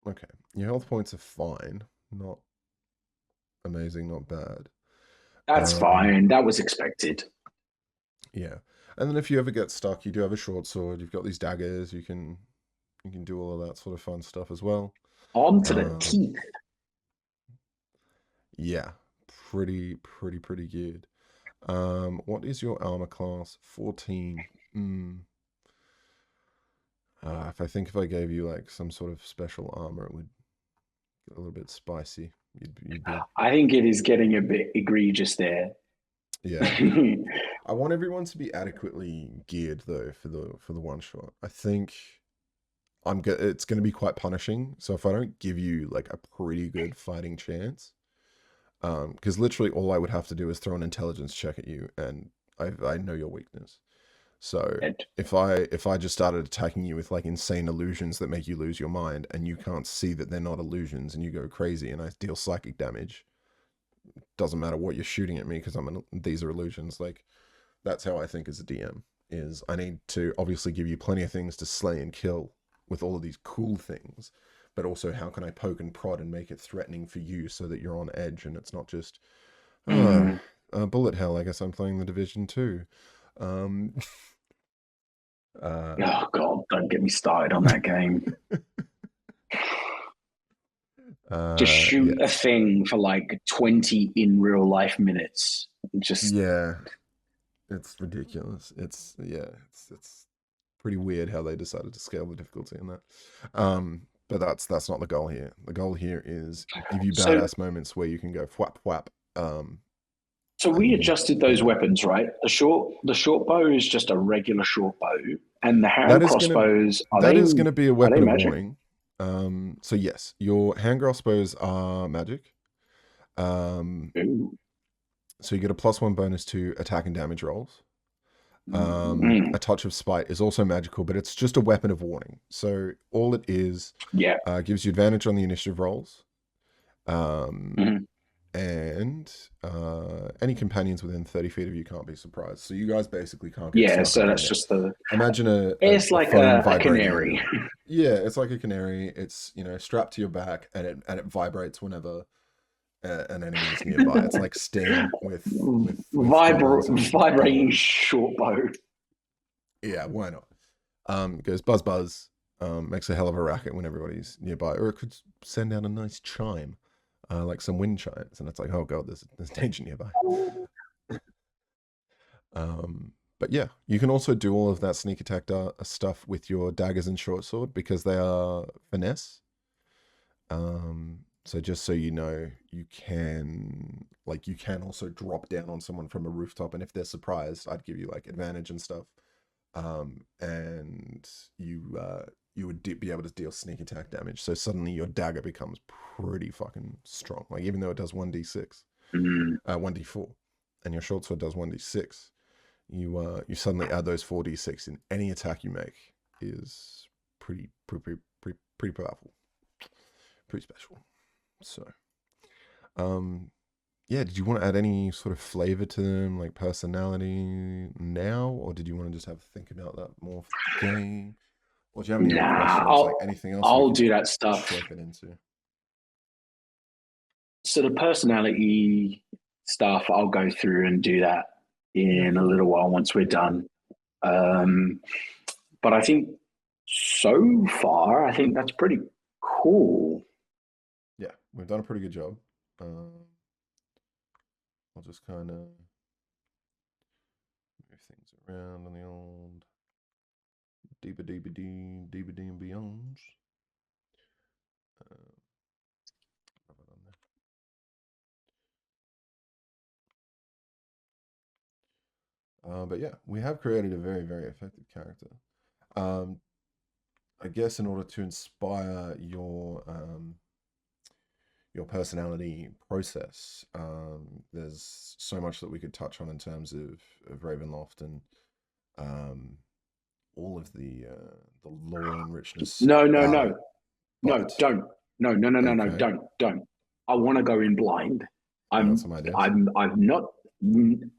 A: okay. Your health points are fine. Not amazing, not bad.
B: That's
A: Um,
B: fine. That was expected.
A: yeah. And then if you ever get stuck, you do have a short sword. You've got these daggers. You can do all of that sort of fun stuff as well.
B: On to the
A: Um,
B: teeth.
A: yeah. Pretty good. What is your armor class? 14. If I gave you like some sort of special armor, it would get a little bit spicy. You'd be
B: I think it is getting a bit egregious there.
A: yeah. I want everyone to be adequately geared though for the one shot. I think it's going to be quite punishing. So if I don't give you like a pretty good fighting chance, because literally all I would have to do is throw an intelligence check at you, and I know your weakness. So if I just started attacking you with like insane illusions that make you lose your mind, and you can't see that they're not illusions, and you go crazy, and I deal psychic damage, doesn't matter what you're shooting at me because these are illusions. Like that's how I think as a DM is I need to obviously give you plenty of things to slay and kill with all of these cool things, but also how can I poke and prod and make it threatening for you so that you're on edge and it's not just oh,
B: Mm.
A: bullet hell. I guess I'm playing the Division 2. Um, uh,
B: Oh God, don't get me started on that game. Just
A: yeah,
B: shoot a thing for like 20 in real life minutes. Just
A: yeah, it's ridiculous. It's pretty weird how they decided to scale the difficulty in that. But that's not the goal here. The goal here is give you
B: so
A: badass moments where you can go whap whap.
B: so we
A: And
B: adjusted those
A: yeah,
B: weapons, right? The short bow is just a regular short bow, and the hand
A: that is gonna
B: crossbows
A: that is gonna be a
B: are they
A: weapon of
B: magic?
A: warning. So yes, your hand crossbows are magic. Um,
B: Ooh.
A: so you get a +1 bonus to attack and damage rolls. A
B: Mm.
A: touch of spite is also magical, but it's just a weapon of warning. So all it is
B: Yeah.
A: gives you advantage on the initiative rolls, um,
B: Mhm.
A: and any companions within 30 feet of you can't be surprised. So you guys basically can't get
B: Yeah.
A: snuck
B: So
A: up on
B: that's
A: you.
B: just the.
A: Imagine
B: It's
A: a
B: like
A: phone
B: a
A: vibrating in
B: canary.
A: your. Yeah, it's like a canary. It's strapped to your back, and it vibrates whenever an enemy is nearby. It's like Sting with goblins and
B: Vibrating
A: golems.
B: short bow.
A: Yeah, why not? It goes buzz buzz, makes a hell of a racket when everybody's nearby, or it could send out a nice chime, like some wind chimes, and it's like, oh god, there's danger nearby. But yeah, you can also do all of that sneak attack stuff with your daggers and short sword because they are finesse. So just so you know, you can also drop down on someone from a rooftop, and if they're surprised, I'd give you like advantage and stuff. And you would be able to deal sneak attack damage. So suddenly your dagger becomes pretty fucking strong. Like even though it does 1d6,
B: Mm.
A: 1d4, and your short sword does 1d6, you suddenly add those 4d6 in any attack you make is pretty powerful, pretty special. So, um, yeah, did you want to add any sort of flavor to them, like personality now, or did you want to just have a think about that more for the game? Or do you have any other
B: Nah,
A: questions, like anything else we
B: I'll
A: could
B: do that stuff.
A: shape it into?
B: So the personality stuff, I'll go through and do that
A: Yeah,
B: in a
A: cool.
B: little while once we're done. Um, but I think so far, I think that's pretty cool.
A: Yeah, we've done a pretty good job. Um, I'll just kind of move things around on the old deeper, deeper, deeper, and beyond. Uh, have it on there. But yeah, we have created a very, very effective character. Um, I guess in order to inspire your personality process, there's so much that we could touch on in terms of Ravenloft and um, all of the lore and richness
B: No, no,
A: about
B: no,
A: it.
B: no,
A: But
B: don't. No, no, no, no, no,
A: okay,
B: don't. I want to go in blind.
A: you got some ideas?
B: I'm not.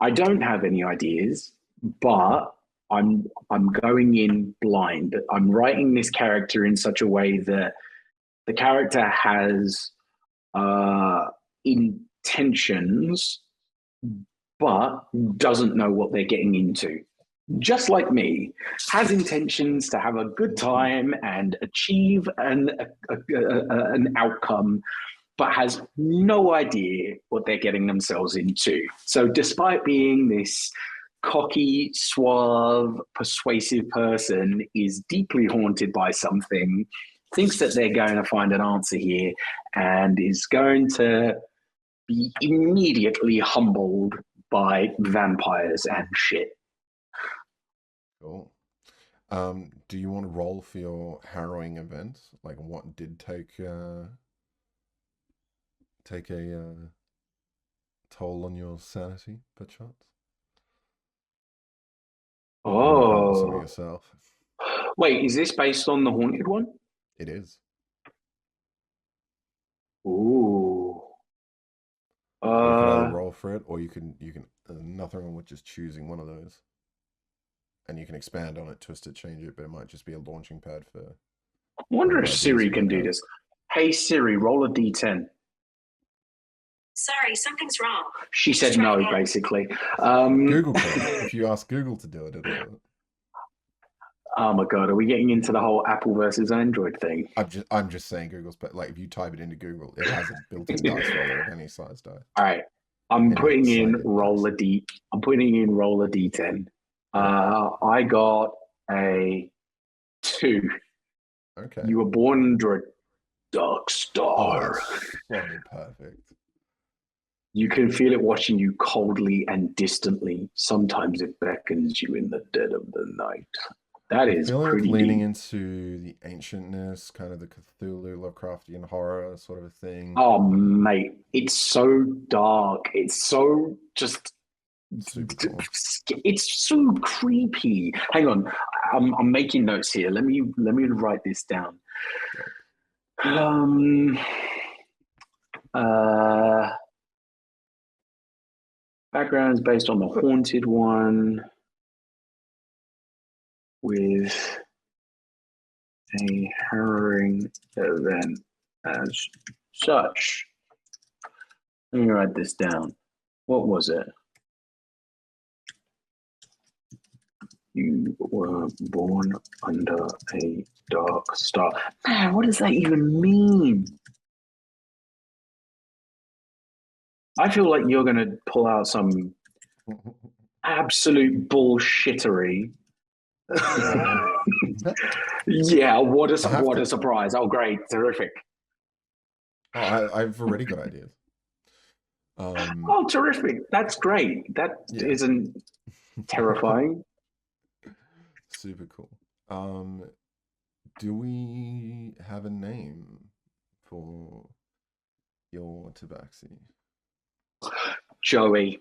B: I don't have any ideas,
A: Okay.
B: but I'm going in blind. I'm writing this character in such a way that the character has uh, intentions, but doesn't know what they're getting into. Just like me, has intentions to have a good time and achieve an outcome, but has no idea what they're getting themselves into. So, despite being this cocky, suave, persuasive person, is deeply haunted by something, thinks that they're going to find an answer here, and is going to be immediately humbled by vampires and shit.
A: Cool. Do you want to roll for your harrowing event? Like, what did take a toll on your sanity, perchance? You want to come up with something
B: Oh,
A: yourself?
B: wait, is this based on the haunted one?
A: It is.
B: Ooh.
A: So you could either
B: Uh,
A: roll for it, or you can nothing wrong with just choosing one of those, and you can expand on it, twist it, change it, but it might just be a launching pad for
B: I wonder
A: whatever
B: if
A: ideas
B: Siri
A: you
B: can
A: might
B: do
A: have.
B: this. Hey Siri, roll a d10.
C: Sorry, something's wrong.
B: She
C: Please
B: said
C: try
B: no,
C: again.
B: basically.
A: Google can. If you ask Google to do it, it'll do it.
B: Oh my god, are we getting into the whole Apple versus Android thing?
A: I'm just saying Google's, but like if you type it into Google, it has a built-in dice roller of any size die,
B: All right, I'm
A: any
B: putting in
A: psychic
B: roll
A: dice.
B: a d. I'm putting in roll a d10.
A: Yep.
B: I got a 2.
A: Okay.
B: You were born under a dark
A: Oh,
B: star.
A: that's so perfect.
B: You can feel it watching you coldly and distantly. Sometimes it beckons you in the dead of the night. That
A: I'm
B: is
A: feeling it's
B: pretty
A: leaning
B: deep.
A: into the ancientness, kind of the Cthulhu, Lovecraftian horror sort of a thing.
B: Oh, mate, it's so dark. It's so just.
A: Super cool.
B: It's so creepy. Hang on, I'm making notes here. Let me write this down.
A: Dope.
B: Um. Uh. Background is based on the haunted one with a harrowing event as such. Let me write this down. What was it? You were born under a dark star. Man, what does that even mean? I feel like you're going to pull out some absolute bullshittery.
A: Uh,
B: Yeah,
A: I have
B: what a
A: to.
B: surprise. Oh, great, terrific.
A: Oh, I've already got ideas. Um,
B: Oh, terrific. That's great. That
A: yeah.
B: isn't terrifying.
A: Super cool. Do we have a name for your tabaxi?
B: Joey.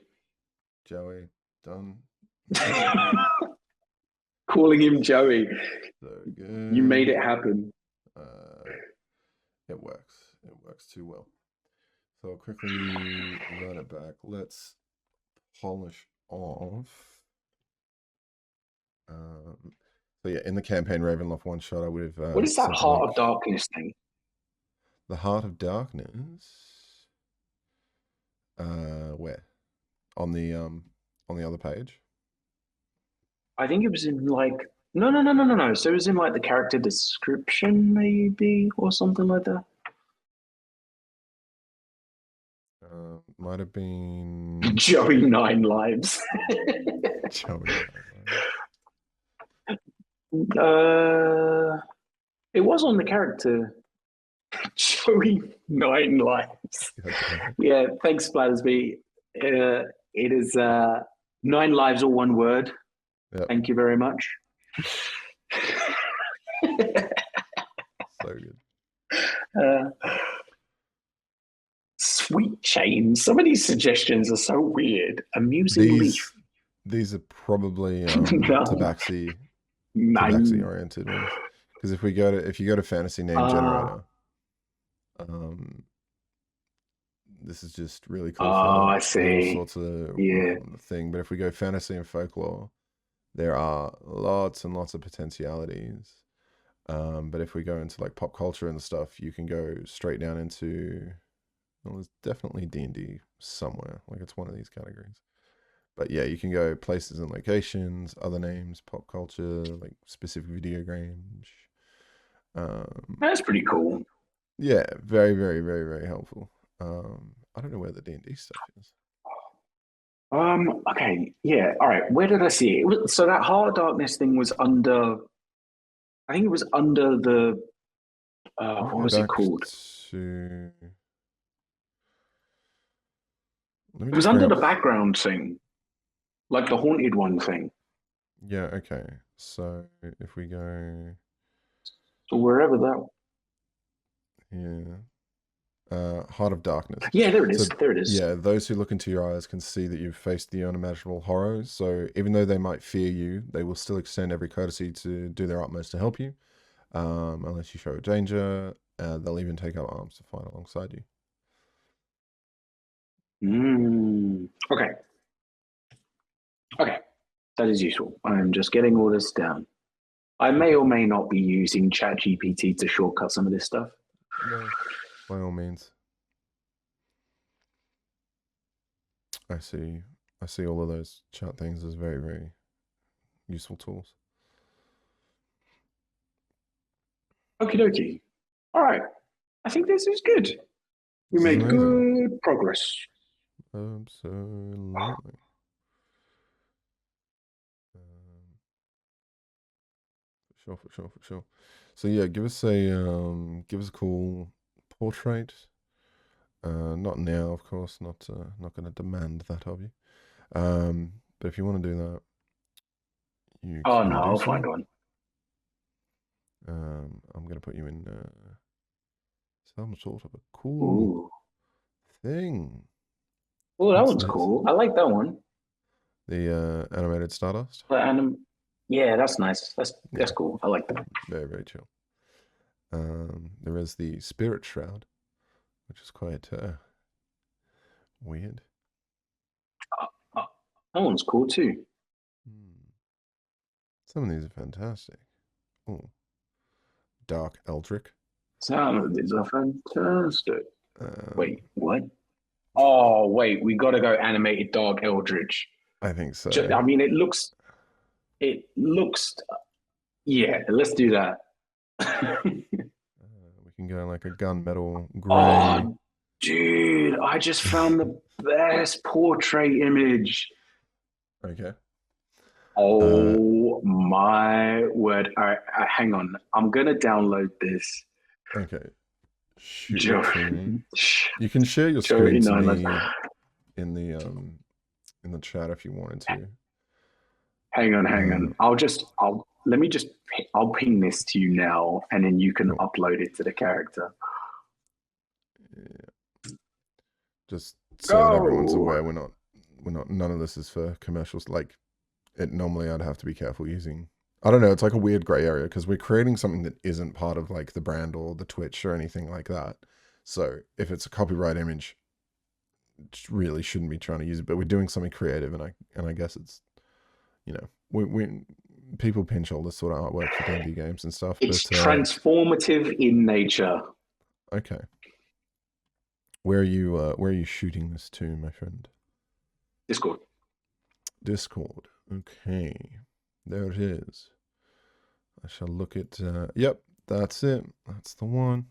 A: Joey, done.
B: Calling him Joey.
A: So
B: You made
A: good.
B: it happen.
A: Uh, it works. It works too well. So I'll quickly run it back. Let's polish off. So yeah, in the campaign Ravenloft one shot, I would have
B: What is that
A: sent a
B: Heart
A: link.
B: of Darkness thing?
A: The Heart of Darkness. Where? On the other page.
B: I think it was in like no. So it was in like the character description, maybe, or something like that.
A: Might have been
B: Joey Nine Lives.
A: Joey.
B: uh, it was on the character Joey Nine Lives.
A: God damn it.
B: Yeah, thanks, Splattersby. It is 9 lives, all one word.
A: Yep.
B: Thank you very much.
A: So good.
B: Sweet chain. Some of these suggestions are so weird. Amusing leaf.
A: These are probably
B: No.
A: tabaxi
B: Nine.
A: oriented ones. Because if you go to fantasy name generator, this is just really cool for
B: I
A: all
B: see.
A: sorts of
B: Yeah.
A: thing. But if we go fantasy and folklore, there are lots and lots of potentialities. But if we go into like pop culture and stuff, you can go straight down into, well, there's definitely D&D somewhere. Like it's one of these categories. But yeah, you can go places and locations, other names, pop culture, like specific video games.
B: That's pretty cool.
A: Yeah, very, very, very, very helpful. I don't know where the D&D stuff is.
B: Okay, yeah, all right. Where did I see it? So that Heart of Darkness thing was under. I think it was under the.
A: Let me
B: What
A: go
B: was it
A: back
B: called?
A: to. Let me
B: It was
A: just bring
B: under
A: up.
B: the background thing, like the haunted one thing.
A: Yeah, okay. So if we go
B: So wherever that.
A: here, Heart of Darkness.
B: Yeah, there it
A: So
B: is. There it is.
A: yeah, those who look into your eyes can see that you've faced the unimaginable horrors. So even though they might fear you, they will still extend every courtesy to do their utmost to help you. Unless you show danger, they'll even take up arms to fight alongside you.
B: Okay. Okay. That is useful. I'm just getting all this down. I may or may not be using ChatGPT to shortcut some of this stuff.
A: No, by all means. I see. I see all of those chat things as very, very useful tools.
B: Okie dokie. All right. I think this is good. We
A: This is
B: made
A: amazing.
B: good progress.
A: Absolutely. For sure. So yeah, give us a cool portrait. Not now, of course. Not going to demand that of you. But if you want to do that, you
B: Oh
A: can
B: no,
A: do
B: I'll
A: so.
B: find one.
A: I'm going to put you in some sort of a cool
B: Ooh.
A: thing.
B: Oh, that
A: What's
B: one's
A: this?
B: cool. I like that one.
A: The animated Stardust.
B: Yeah, that's nice. That's
A: Yeah,
B: cool. I like that.
A: very, very chill. There is the Spirit Shroud, which is quite weird.
B: Uh, that one's cool too.
A: Some of these are fantastic. Oh, Dark Eldritch.
B: Some of these are fantastic.
A: Um,
B: Wait, what? Oh, wait, we got to go animated Dark Eldritch.
A: I think so.
B: I mean, it looks, yeah, let's do that.
A: We can go like a gunmetal gray.
B: Oh, dude, I just found the best portrait image.
A: Okay.
B: Oh my word. All right, hang on. I'm going to download this.
A: Okay. Shoot
B: Joe,
A: it to me. You can share your
B: Joe
A: screen to
B: 89
A: me in the chat if you wanted to.
B: Hang on. I'll ping this to you now, and then you can
A: Cool.
B: upload it to the character.
A: Yeah. Just so that everyone's
B: Go.
A: aware, we're not. None of this is for commercials. Like it normally, I'd have to be careful using. I don't know. It's like a weird gray area because we're creating something that isn't part of like the brand or the Twitch or anything like that. So if it's a copyright image, really shouldn't be trying to use it. But we're doing something creative, and I guess it's, we people pinch all this sort of artwork for D&D games and stuff.
B: It's
A: But
B: transformative in nature.
A: okay, where are you shooting this to, my friend?
B: Discord.
A: Discord. Okay, there it is. I shall look at. Yep, that's it. That's the one.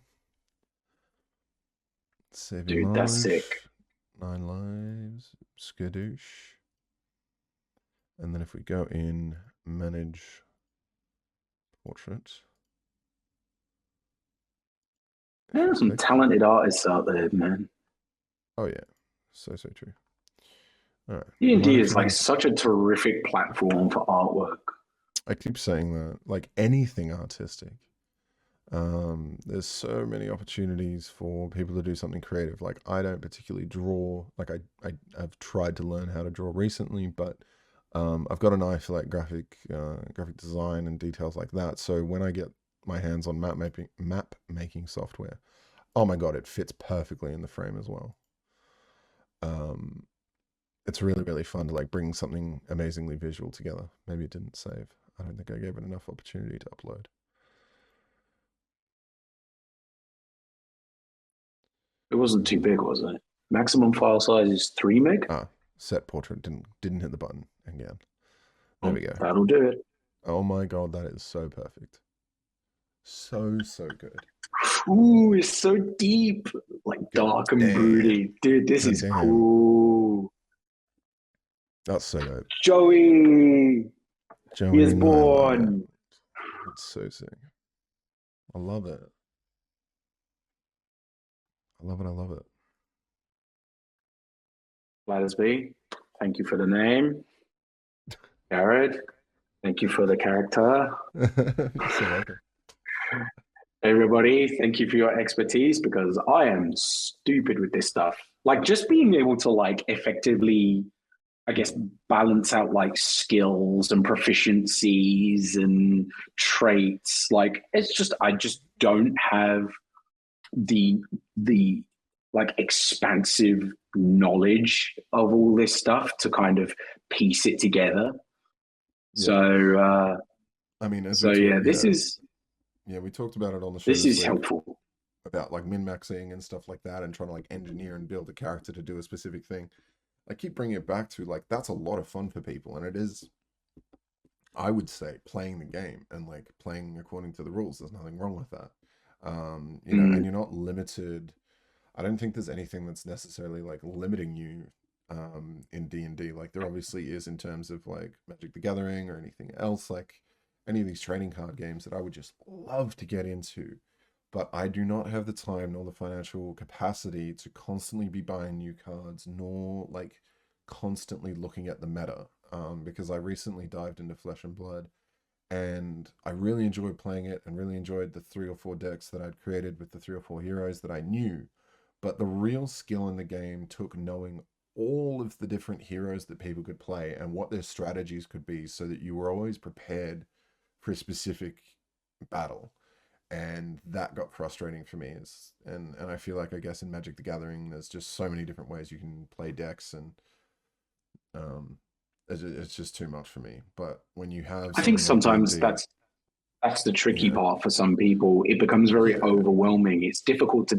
A: Save
B: Dude, that's sick.
A: 9 lives. Skadoosh. And then if we go in manage portrait.
B: There's some talented artists out there, man.
A: Oh yeah, so true. All right. Why
B: D&D
A: don't
B: is
A: you
B: like
A: have?
B: such a terrific platform for artwork.
A: I keep saying that. Like anything artistic. There's so many opportunities for people to do something creative. Like I don't particularly draw. Like I've tried to learn how to draw recently, but I've got an eye for like graphic design and details like that. So when I get my hands on map making software, oh my god, it fits perfectly in the frame as well. Um, it's really really fun to like bring something amazingly visual together. Maybe it didn't save. I don't think I gave it enough opportunity to upload.
B: It wasn't too big, was it? Maximum file size is 3 meg.
A: Ah, set portrait didn't hit the button again. There
B: Oh,
A: we go.
B: that'll do it.
A: Oh my god, that is so perfect. So good.
B: Ooh, it's so deep, like
A: God
B: dark and
A: damn.
B: broody. Dude, this
A: God
B: is
A: damn.
B: cool.
A: That's so dope.
B: Joey, he
A: Joey
B: is
A: Nightlight.
B: born.
A: That's so sick. I love it. I love it. I love
B: Gladys B, thank you for the name. Jarrod, thank you for the character.
A: it. You're so welcome.
B: Everybody, thank you for your expertise because I am stupid with this stuff. Like just being able to like effectively, I guess, balance out like skills and proficiencies and traits. Like it's just I just don't have the like expansive knowledge of all this stuff to kind of piece it together.
A: Yeah.
B: So
A: I mean, as we
B: so
A: talk,
B: yeah,
A: yeah, yeah, we talked about it on the show
B: this
A: this
B: is
A: week
B: helpful.
A: about like min-maxing and stuff like that and trying to like engineer and build a character to do a specific thing. I keep bringing it back to like that's a lot of fun for people, and it is, I would say, playing the game and like playing according to the rules. There's nothing wrong with that. And
B: Mm,
A: you're not limited. I don't think there's anything that's necessarily like limiting you in D&D. Like there obviously is in terms of like Magic the Gathering or anything else, like any of these trading card games that I would just love to get into. But I do not have the time nor the financial capacity to constantly be buying new cards, nor like constantly looking at the meta. Because I recently dived into Flesh and Blood, and I really enjoyed playing it and really enjoyed the 3 or 4 decks that I'd created with the 3 or 4 heroes that I knew. But the real skill in the game took knowing all of the different heroes that people could play and what their strategies could be so that you were always prepared for a specific battle. And that got frustrating for me. And I feel like, I guess, in Magic the Gathering there's just so many different ways you can play decks, and um it's just too much for me. But when you have
B: I think
A: something like
B: sometimes
A: D&D,
B: that's the tricky
A: yeah,
B: part for some people. It becomes very
A: yeah,
B: overwhelming. It's difficult to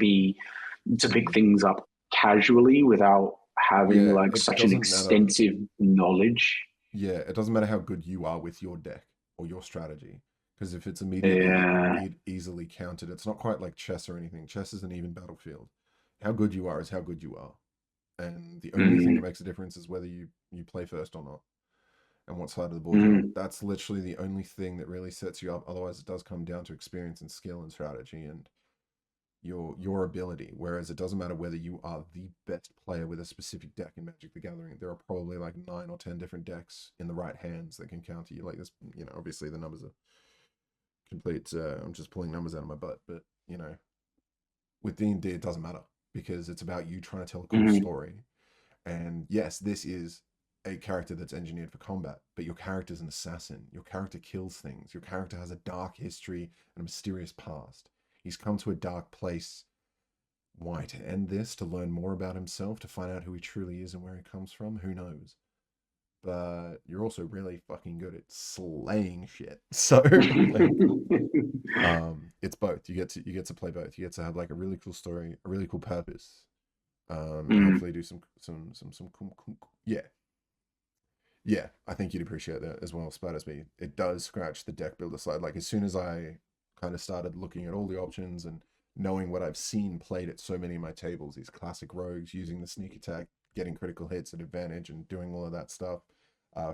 B: pick
A: mm,
B: things up casually without having
A: yeah,
B: like
A: it
B: such an
A: doesn't matter.
B: extensive knowledge.
A: Yeah, it doesn't matter how good you are with your deck or your strategy, because if it's immediately
B: Yeah.
A: easily counted, it's not quite like chess or anything. Chess is an even battlefield. How good you are is how good you are, and the only thing that
B: Mm,
A: makes a difference is whether you play first or not, and what side of the board you're on.
B: mm,
A: That's literally the only thing that really sets you up. Otherwise, it does come down to experience and skill and strategy and your ability. Whereas it doesn't matter whether you are the best player with a specific deck in Magic the Gathering. There are probably like 9 or 10 different decks in the right hands that can counter you. Like this, obviously the numbers are complete. I'm just pulling numbers out of my butt, but with D&D it doesn't matter because it's about you trying to tell a cool
B: mm,
A: story. And yes, this is a character that's engineered for combat, but your character is an assassin. Your character kills things. Your character has a dark history and a mysterious past. He's come to a dark place. Why? To end this? To learn more about himself? To find out who he truly is and where he comes from? Who knows? But you're also really fucking good at slaying shit. So like it's both. You get to play both. You get to have like a really cool story, a really cool purpose. And
B: mm,
A: hopefully do some cool, yeah. Yeah, I think you'd appreciate that as well, Spiders Me. It does scratch the deck builder side. Like as soon as I kind of started looking at all the options and knowing what I've seen played at so many of my tables, these classic rogues using the sneak attack, getting critical hits at advantage, and doing all of that stuff.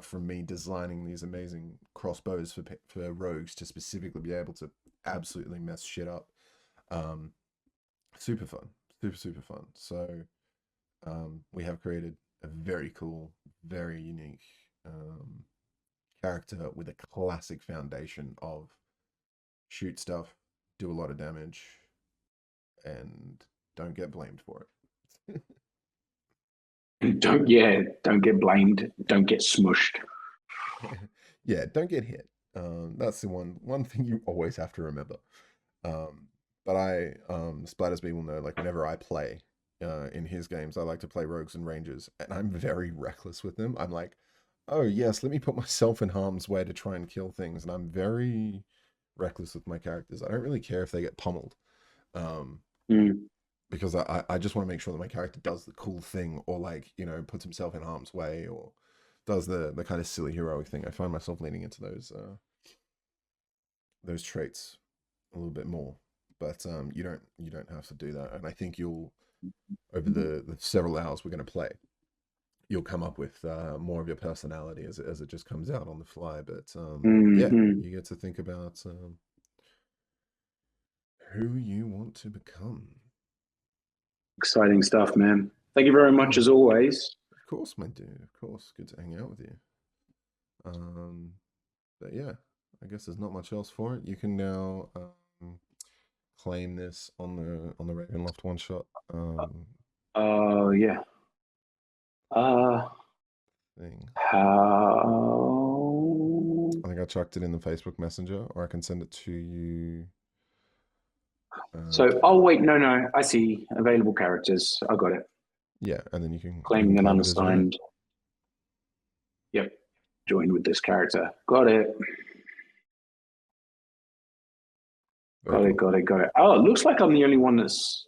A: From me designing these amazing crossbows for rogues to specifically be able to absolutely mess shit up. Um, Super fun, super fun. So we have created a very cool, very unique character with a classic foundation of shoot stuff, do a lot of damage, and don't get blamed for it.
B: Don't get blamed. Don't get smushed.
A: Yeah, don't get hit. That's the one thing you always have to remember. But Splattersby will know, like, whenever I play in his games, I like to play rogues and rangers, and I'm very reckless with them. I'm like, oh yes, let me put myself in harm's way to try and kill things, and I'm very reckless with my characters. I don't really care if they get pummeled, because I just want to make sure that my character does the cool thing, or, like, you know, puts himself in harm's way, or does the kind of silly heroic thing. I find myself leaning into those traits a little bit more. But you don't have to do that. And I think you'll, over the several hours we're going to play, you'll come up with more of your personality as it just comes out on the fly. But yeah, you get to think about who you want to become.
B: Exciting stuff, man. Thank you very much as always.
A: Of course, my dude. Of course, good to hang out with you. But yeah, I guess there's not much else for it. You can now claim this on the Ravenloft one shot.
B: Yeah.
A: Thing.
B: How?
A: I think I chucked it in the Facebook Messenger, or I can send it to you.
B: So, oh wait, no, I see available characters. I got it.
A: Yeah, and then you can
B: Claiming an
A: claim it as your own.
B: unassigned. Yep, join with this character. Got it.
A: Very cool.
B: Got it. Oh, it looks like I'm the only one that's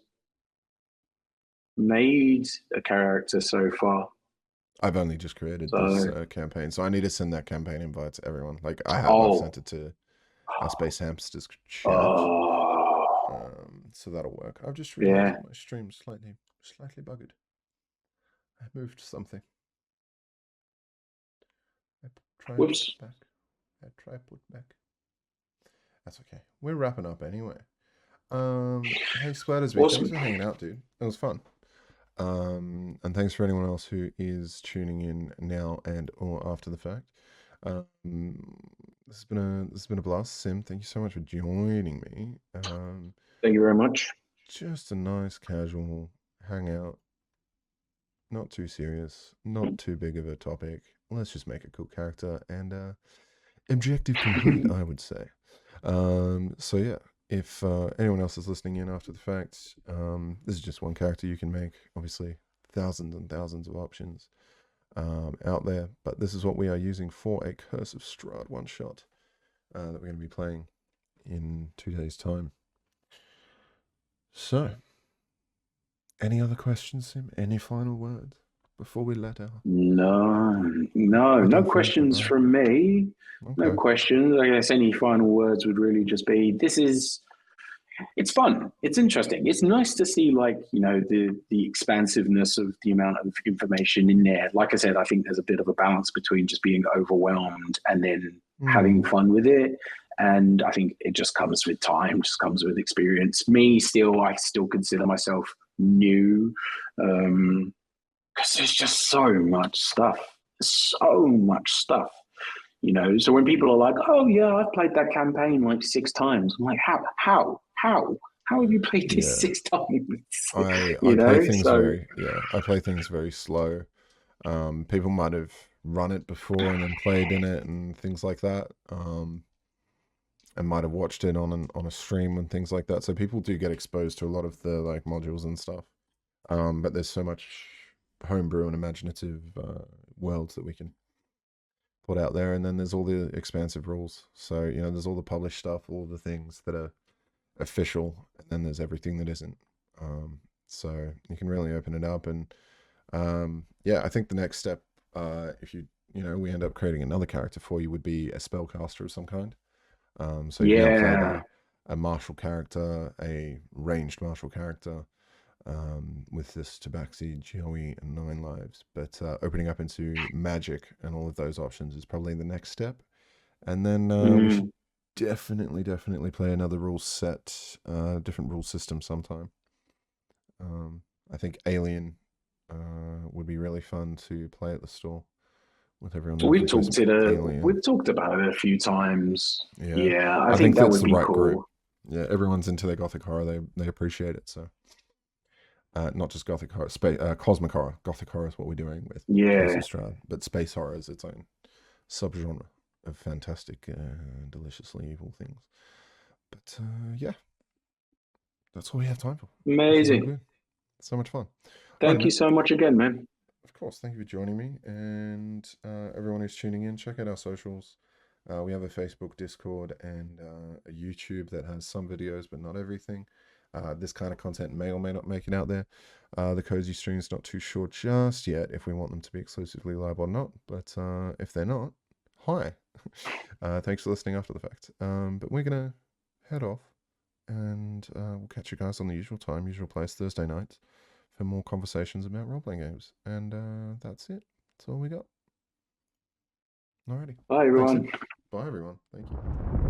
B: made a character so far.
A: I've only just created this campaign, so I need to send that campaign invite to everyone. Like, I've sent it to our Space Hamsters chat. So that'll work. I've just realized my stream's slightly buggered. I moved something.
B: Whoops.
A: I try put back. That's okay. We're wrapping up anyway. Hey Splattersby,
B: Awesome.
A: Thanks for hanging out, dude. It was fun. And thanks for anyone else who is tuning in now and or after the fact. This has been a blast. Sim, thank you so much for joining me.
B: Thank you very much.
A: Just a nice casual hangout. Not too serious, not too big of a topic. Let's just make a cool character and objective complete, I would say. So yeah, if anyone else is listening in after the fact, this is just one character you can make. Obviously, thousands and thousands of options out there, but this is what we are using for a Curse of Strahd one shot that we're going to be playing in 2 days' time. So, any other questions, Sim? Any final words before we let out?
B: No questions from me. Okay. No questions. I guess any final words would really just be, it's fun. It's interesting. It's nice to see, like, you know, the expansiveness of the amount of information in there. Like I said, I think there's a bit of a balance between just being overwhelmed and then having fun with it. And I think it just comes with time, just comes with experience. I still consider myself new, because there's just so much stuff, you know. So when people are like, oh yeah, I've played that campaign like 6 times, I'm like, how have you played this 6 times?
A: I play things very slow. People might have run it before and then played in it and things like that, and might have watched it on a stream and things like that. So people do get exposed to a lot of the, like, modules and stuff. But there's so much homebrew and imaginative worlds that we can put out there, and then there's all the expansive rules. So, you know, there's all the published stuff, all the things that are official, and then there's everything that isn't. So you can really open it up, and yeah, I think the next step, if we end up creating another character for you, would be a spellcaster of some kind. So you can now play a martial character, a ranged martial character, with this Tabaxi, Joey, and 9 lives. But opening up into magic and all of those options is probably the next step. And then we should definitely play another rule set, different rule system sometime. I think Alien would be really fun to play at the store with everyone.
B: We've
A: Play some Alien.
B: we've talked about it a few times.
A: Yeah,
B: Yeah, I
A: I
B: think
A: think
B: that
A: that's
B: would
A: the
B: be
A: right group.
B: cool.
A: Yeah, everyone's into their gothic horror. They appreciate it. So, not just gothic horror, cosmic horror. Gothic horror is what we're doing with
B: Yeah,
A: Castle Strahd, but space horror is its own subgenre of fantastic, deliciously evil things. But yeah, that's all we have time for. This is all
B: amazing.
A: good. So much fun. Alrighty,
B: Thank you
A: man.
B: so much again, man.
A: Of course, thank you for joining me, and everyone who's tuning in, check out our socials. We have a Facebook, Discord, and a YouTube that has some videos, but not everything. This kind of content may or may not make it out there. The Cozy Stream's not too sure just yet if we want them to be exclusively live or not, but if they're not, hi. Thanks for listening after the fact. But we're going to head off, and we'll catch you guys on the usual time, usual place, Thursday nights, for more conversations about role-playing games. And that's it. That's all we got. Alrighty.
B: Bye,
A: Thanks.
B: everyone.
A: Bye, everyone. Thank you.